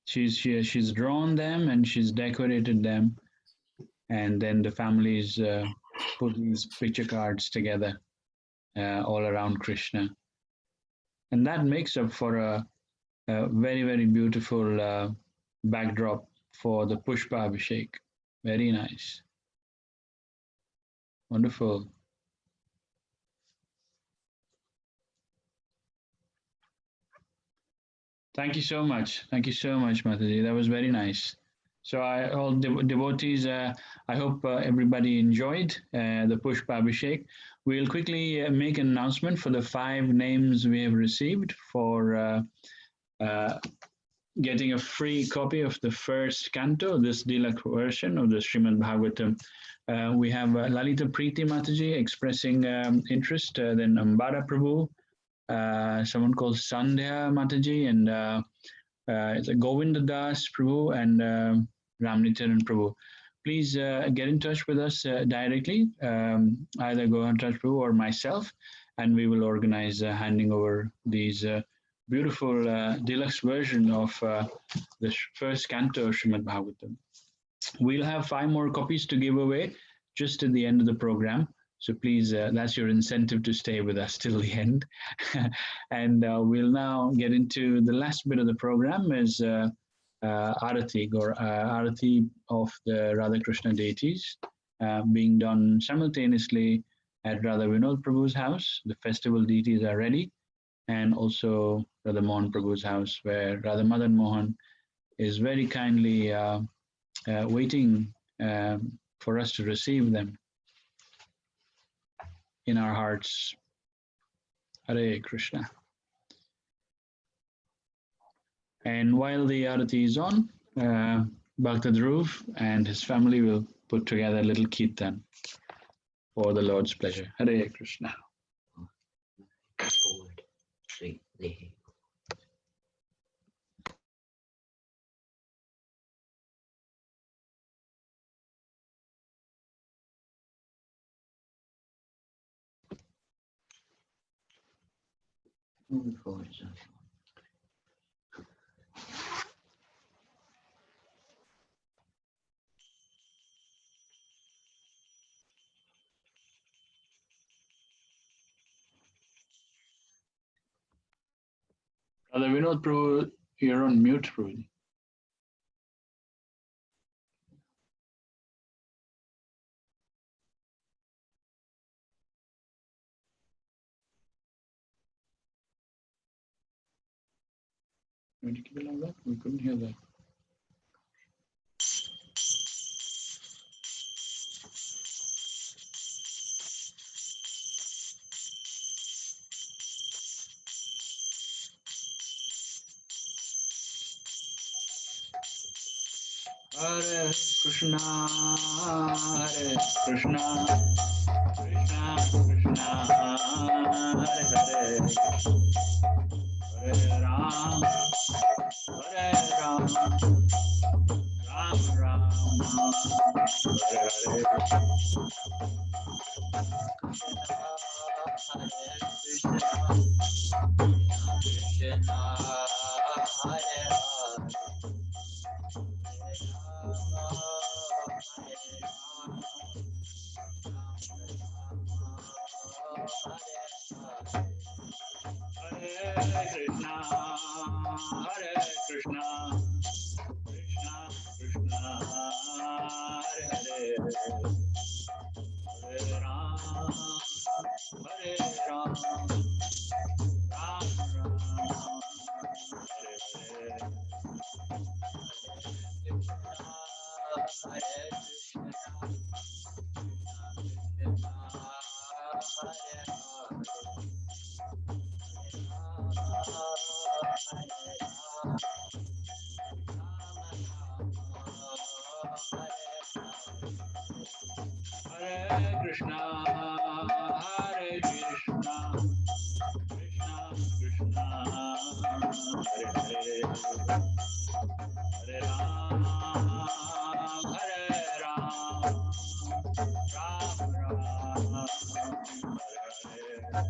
She's drawn them and she's decorated them, and then the families put these picture cards together all around Krishna, and that makes up for a very, very beautiful backdrop for the Pushpa Abhishek. Very nice. Wonderful. Thank you so much. Thank you so much, Mataji. That was very nice. So all devotees, I hope everybody enjoyed the Pushpa Abhishek. We'll quickly make an announcement for the 5 names we have received for getting a free copy of the first canto, this deluxe version of the Srimad Bhagavatam. We have Lalita Preeti Mataji expressing interest, then Ambara Prabhu, someone called Sandhya Mataji, and it's a Govinda Das Prabhu and Ramnitaran Prabhu. Please get in touch with us directly, either Govinda Das Prabhu or myself, and we will organize handing over these beautiful deluxe version of the first canto of Srimad Bhagavatam. We'll have 5 more copies to give away just at the end of the program. So please, that's your incentive to stay with us till the end. And we'll now get into the last bit of the program is Arati, or Arati of the Radha Krishna deities being done simultaneously at Radha Vinod Prabhu's house. The festival deities are ready. And also Radha Mohan Prabhu's house, where Radha Madan Mohan is very kindly waiting for us to receive them in our hearts. Hare Krishna. And while the Arati is on, Bhakta Dhruv and his family will put together a little kirtan for the Lord's pleasure. Hare Krishna. Forward. Sweet. Moving forward. Radha Vinod Prabhu, you're on mute, Prabhu. Did you keep it like that? We couldn't hear that. Hare Krishna, Hare Krishna, Krishna Krishna, Hare Hare, Hare Ram, Hare Ram, Ram Ram, Hare Hare. Krishna, Hare Krishna, Krishna Krishna, Hare Hare, Hare Ram, Hare Ram, Ram Ram, Hare Hare. Hare Krishna, Hare Krishna, Krishna Krishna, Hare Hare, Hare Ram, Hare Ram, Ram Ram, Hare Hare.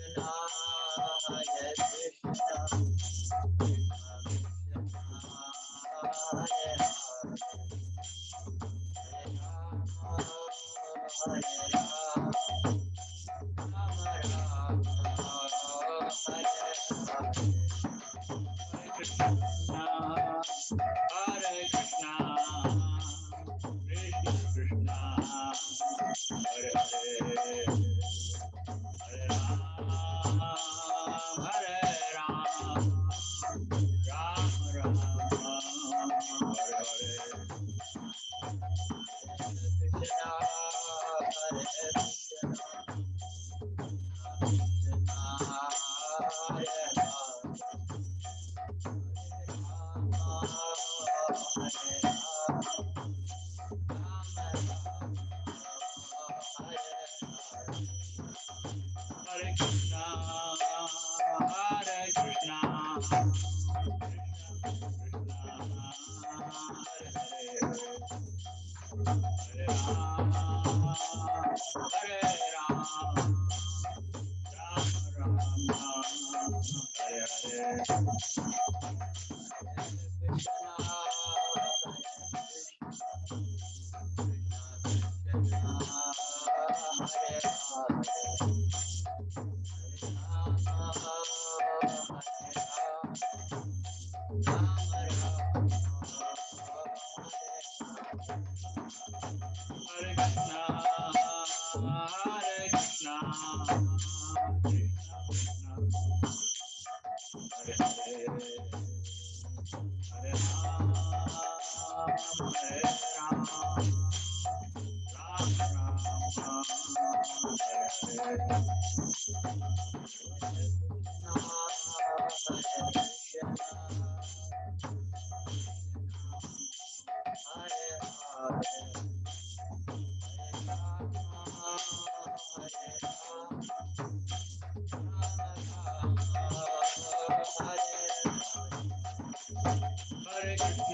Krishna, Hare Krishna, Krishna Krishna, Hare Hare, Hare Ram, Hare Ram, Ram Ram, Hare Hare. Hare Krishna, Hare Krishna, Krishna Krishna, Hare Hare, Hare Ram, Hare Ram, Ram Ram, Hare Hare. Hare Krishna, Hare Krishna, Krishna Krishna, Hare Hare, Hare Ram, Hare Ram, Ram Ram, Hare Hare. Hare Krishna,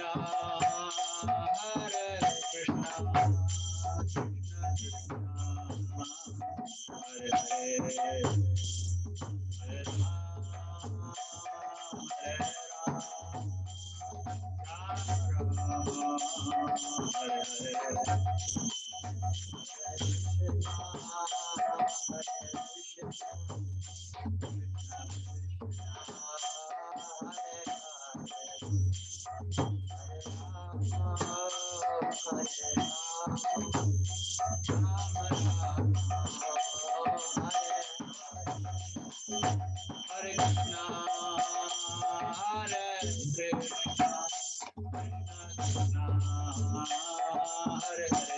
Hare Krishna, Krishna Krishna, Hare Hare, Hare Ram, Hare Ram, Ram Ram, Hare Hare. Hare Krishna, Hare Krishna, Krishna Krishna, Hare Hare, Hare Ram, Hare Ram, Ram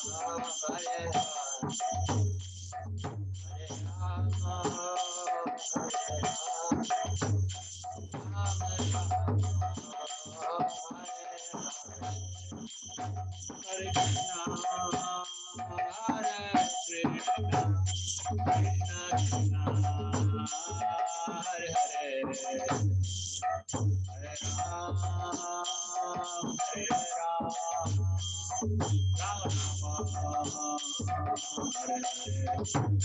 Ram, Hare Hare. Hare Krishna, Hare Krishna, Krishna Krishna, Hare Hare, Hare Ram, Hare Ram, Ram Ram, Hare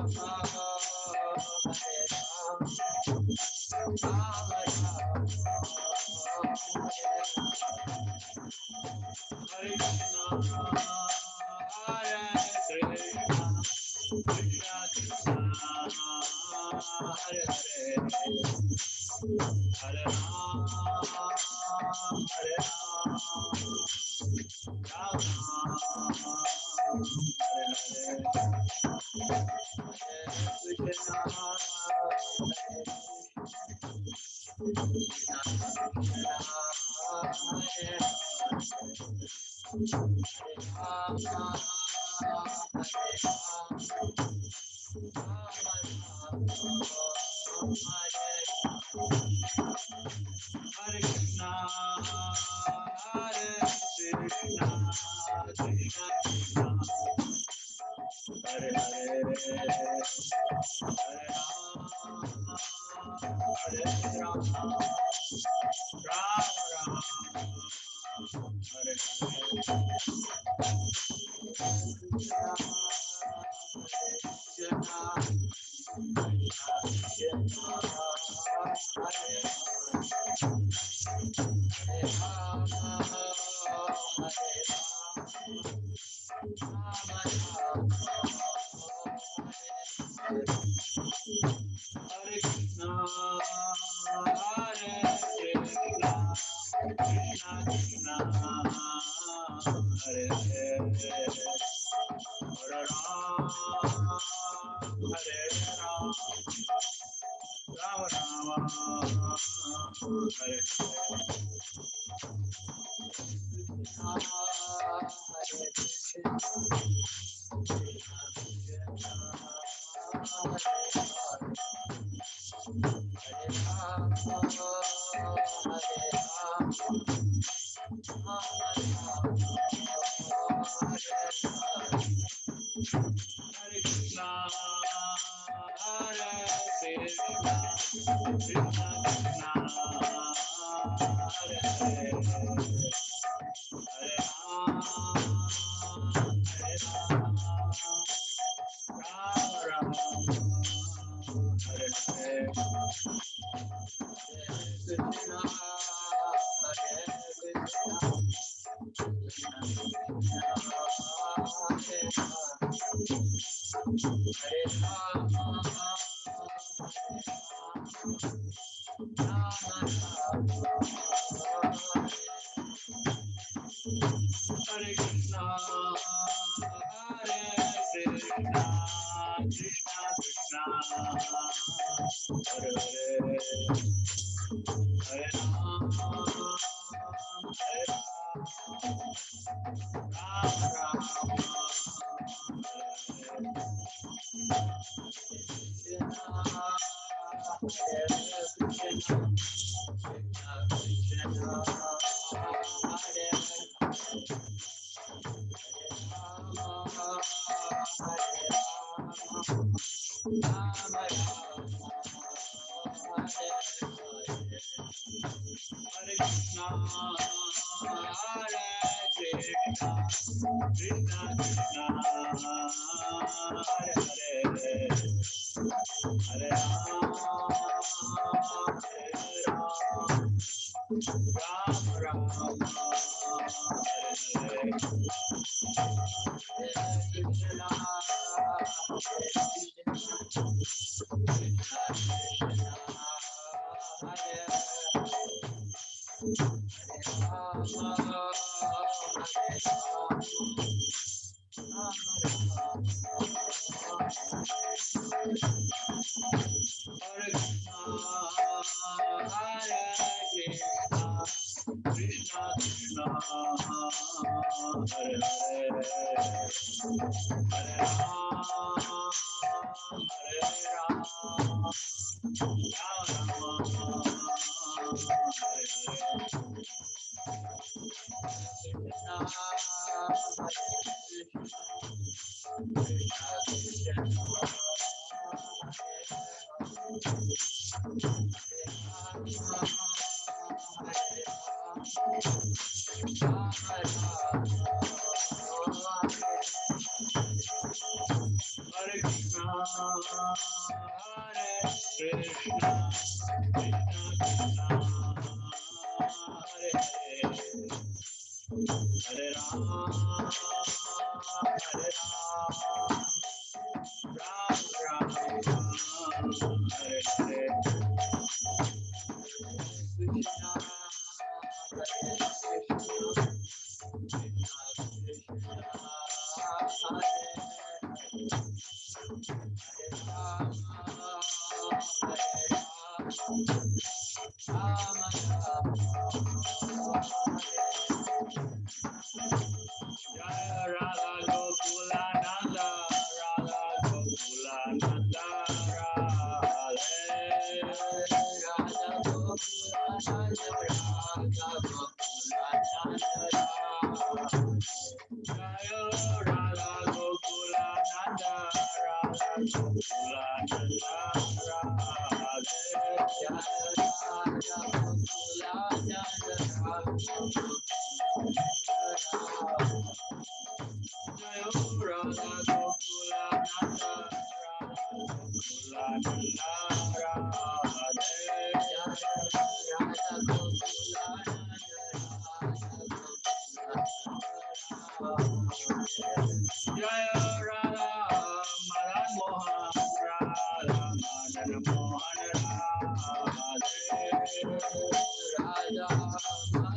Rama, Hare Rama, Hare Rama, Ram Ram, Hare Hare. Krishna, Hare Krishna, Jaya Radha Gokula Nanda, Radha Gokula Nanda, Radhe Radha Gokula Nanda, Radha Gokula Nanda, Jaya Radha Gokula Nanda, Radha Gokula Nanda, Radhe Jaya Radha Gokula Nanda, Radha Jaya Radha Gokula Nanda, Radha Gokula Nanda, Radhe Jaya Radha Gokula Nanda, Jaya Radha Madan Mohan, Radha Madan Mohan, Radhe Radha Madan Mohan, Radha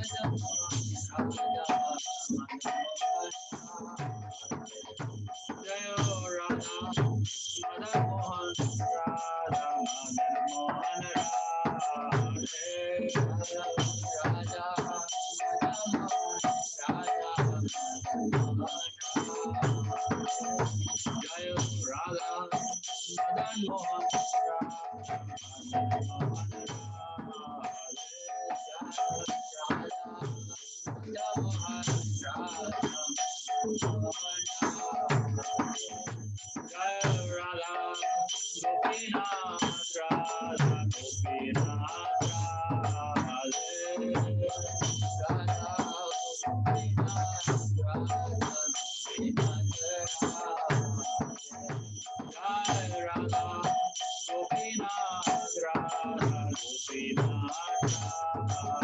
Jaya Radha Madan Mohan, Radha Madan Mohan, Radhe Radha Madan Mohan, Radha Jaya Radha Madan Mohan, Jaya Radha Gopinath, Radha Gopinath, Radhe Radha Gopinath, Radha Gopinath, Jaya Radha Gopinath, Radha Gopinath,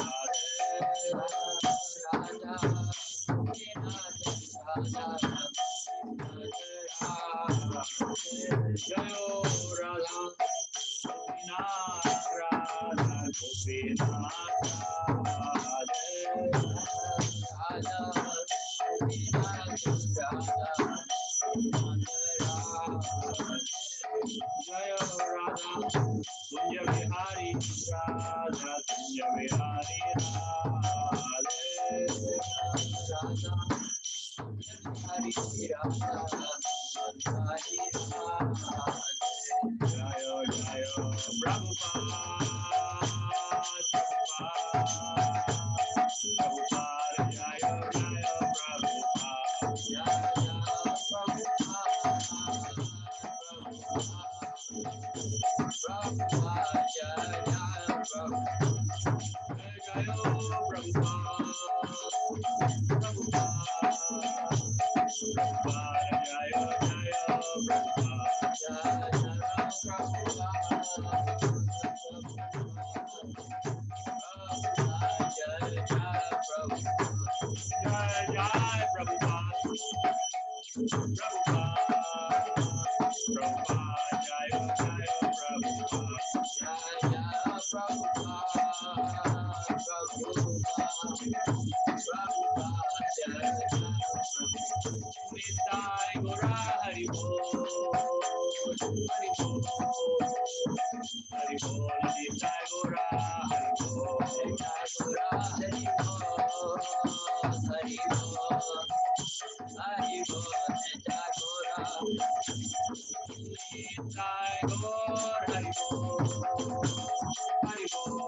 Radhe Radha Gopinath, Radha Jaya Radha Gopinath, Radha Gopinath, Radhe Radha Gopinath, Radha Jaya Radha Kunja Vihari, Radha Kunja Vihari, Radhe Radha Hari Radha Hari Jaya Jaya Prabhupada, Prabhupada, Jaya Jaya Prabhupada, Jaya Prabhupada, Jaya Jaya Prabhupada, Prabhupada, Prabhupada, Jaya Jaya Prabhupada, Jaya Jaya Prabhupada, Jaya Jaya Prabhupada, Jaya Jaya Prabhupada, Prabhupada, Prabhupada, Jaya Jaya Prabhupada, Jaya Jaya Prabhupada, Prabhupada, Jaya Jaya Nitai Gora Hari Bol, Hari Bol, Hari Bol, Nitai Gora Hari Bol, Nitai Gora Hari Bol, Hari Bol, Hari Bol, Nitai Gora, Nitai Gora Hari Bol, Hari Bol,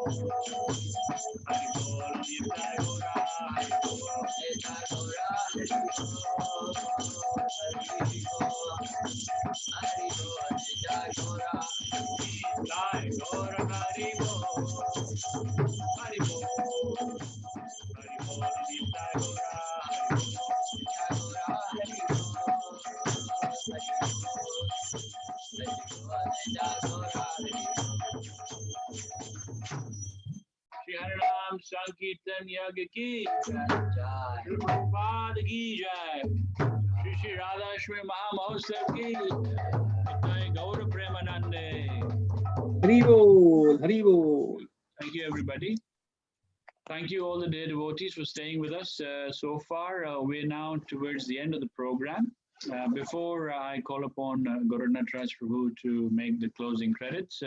Hari Bol, Nitai Gora Hari Bol, Nitai Gora Hari Bol, Hari Bol, Hari Bol, Nitai Gora, Nitai Gora Hari Bol, Hari Bol, Hari Bol, Nitai Gora Hari Bol, Nitai Gora Hari Bol, Shri Harinam Sankirtan Yagya Ki Jai, Prabhupada ki jai. Shri Shri Radhashtami Mahamahotsav ki jai. Gaura Premanande. Hari Bol. Thank you, everybody. Thank you, all the dear devotees, for staying with us so far. We're now towards the end of the program. Before I call upon Gauranath Raj Prabhu to make the closing credits,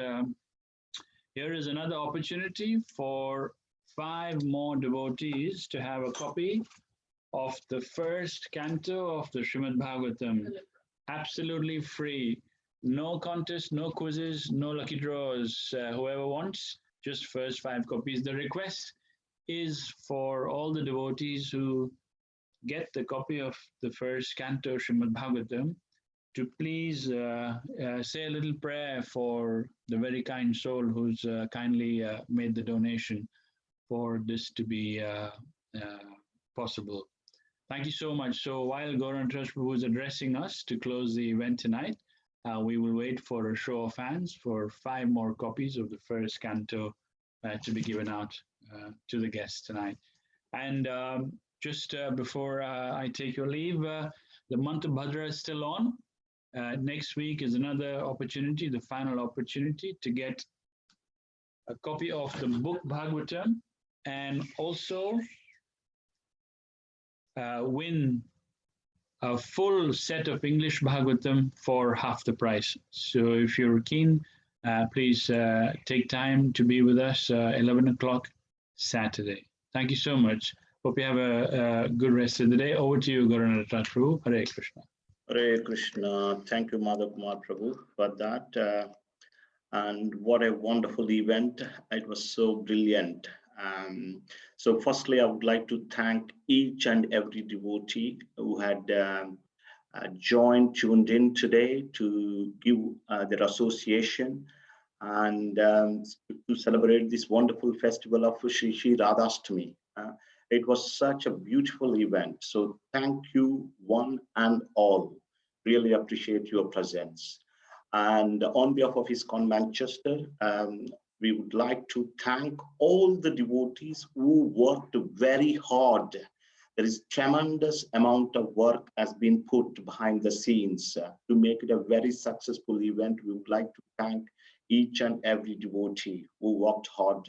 here is another opportunity for 5 more devotees to have a copy of the first canto of the Srimad Bhagavatam. Absolutely free. No contest, no quizzes, no lucky draws. Whoever wants, just first 5 copies. The request is for all the devotees who get the copy of the first canto Srimad Bhagavatam to please say a little prayer for the very kind soul who's kindly made the donation for this to be possible. Thank you so much. So while Gauranath Raj Prabhu is addressing us to close the event tonight, we will wait for a show of hands for 5 more copies of the first canto to be given out to the guests tonight. And just before I take your leave, the month of Bhadra is still on. Next week is another opportunity, the final opportunity to get a copy of the book Bhagavatam and also win a full set of English Bhagavatam for half the price. So if you're keen, please take time to be with us 11 o'clock Saturday. Thank you so much. Hope you have a good rest of the day. Over to you, Gauranath Raj Prabhu. Hare Krishna. Hare Krishna. Thank you, Madhav Kumar Prabhu, for that. And what a wonderful event. It was so brilliant. So firstly, I would like to thank each and every devotee who had tuned in today to give their association and to celebrate this wonderful festival of Shri Shri Radhashtami. It was such a beautiful event. So thank you one and all. Really appreciate your presence. And on behalf of ISKCON Manchester, we would like to thank all the devotees who worked very hard. There is tremendous amount of work has been put behind the scenes to make it a very successful event. We would like to thank each and every devotee who worked hard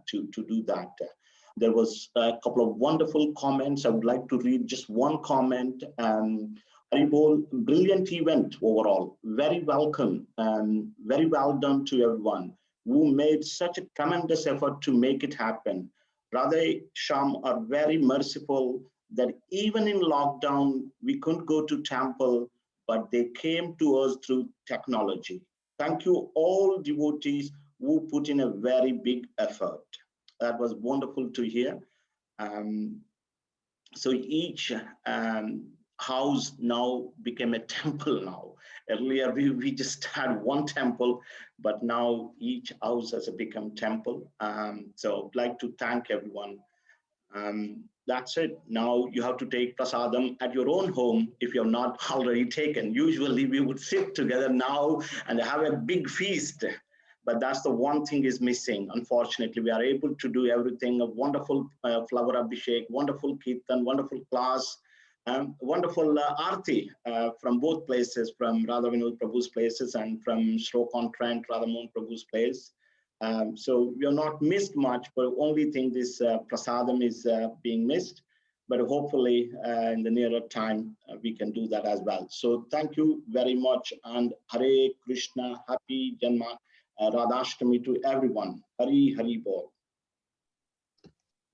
to do that. There was a couple of wonderful comments. I would like to read just one comment. Haribol, brilliant event overall. Very welcome and very well done to everyone who made such a tremendous effort to make it happen. Radhashtami are very merciful that even in lockdown, we couldn't go to temple, but they came to us through technology. Thank you all devotees who put in a very big effort. That was wonderful to hear. So each house now became a temple now. Earlier, we just had one temple, but now each house has become temple. So I'd like to thank everyone. That's it. Now you have to take prasadam at your own home if you're not already taken. Usually we would sit together now and have a big feast. But that's the one thing is missing. Unfortunately, we are able to do everything, a wonderful flower abhishek, wonderful kirtan, wonderful class, wonderful arti from both places, from Radha Vinod Prabhu's places and from Shlokan Trent, Radha Mohan Prabhu's place. So we are not missed much, but only thing this prasadam is being missed. But hopefully in the nearer time, we can do that as well. So thank you very much. And Hare Krishna, happy Janma Radhashtami to everyone. Hari Hari Bol.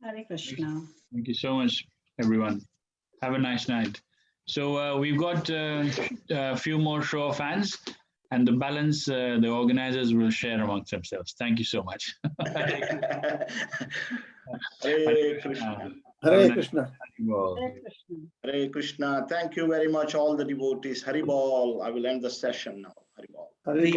Hare Krishna. Thank you so much, everyone. Have a nice night. So we've got a few more show of hands, and the balance the organizers will share amongst themselves. Thank you so much. Hare Krishna. Hare Krishna. Hare Krishna. Thank you very much, all the devotees. Hari Bol. I will end the session now. Hari Bol. Hare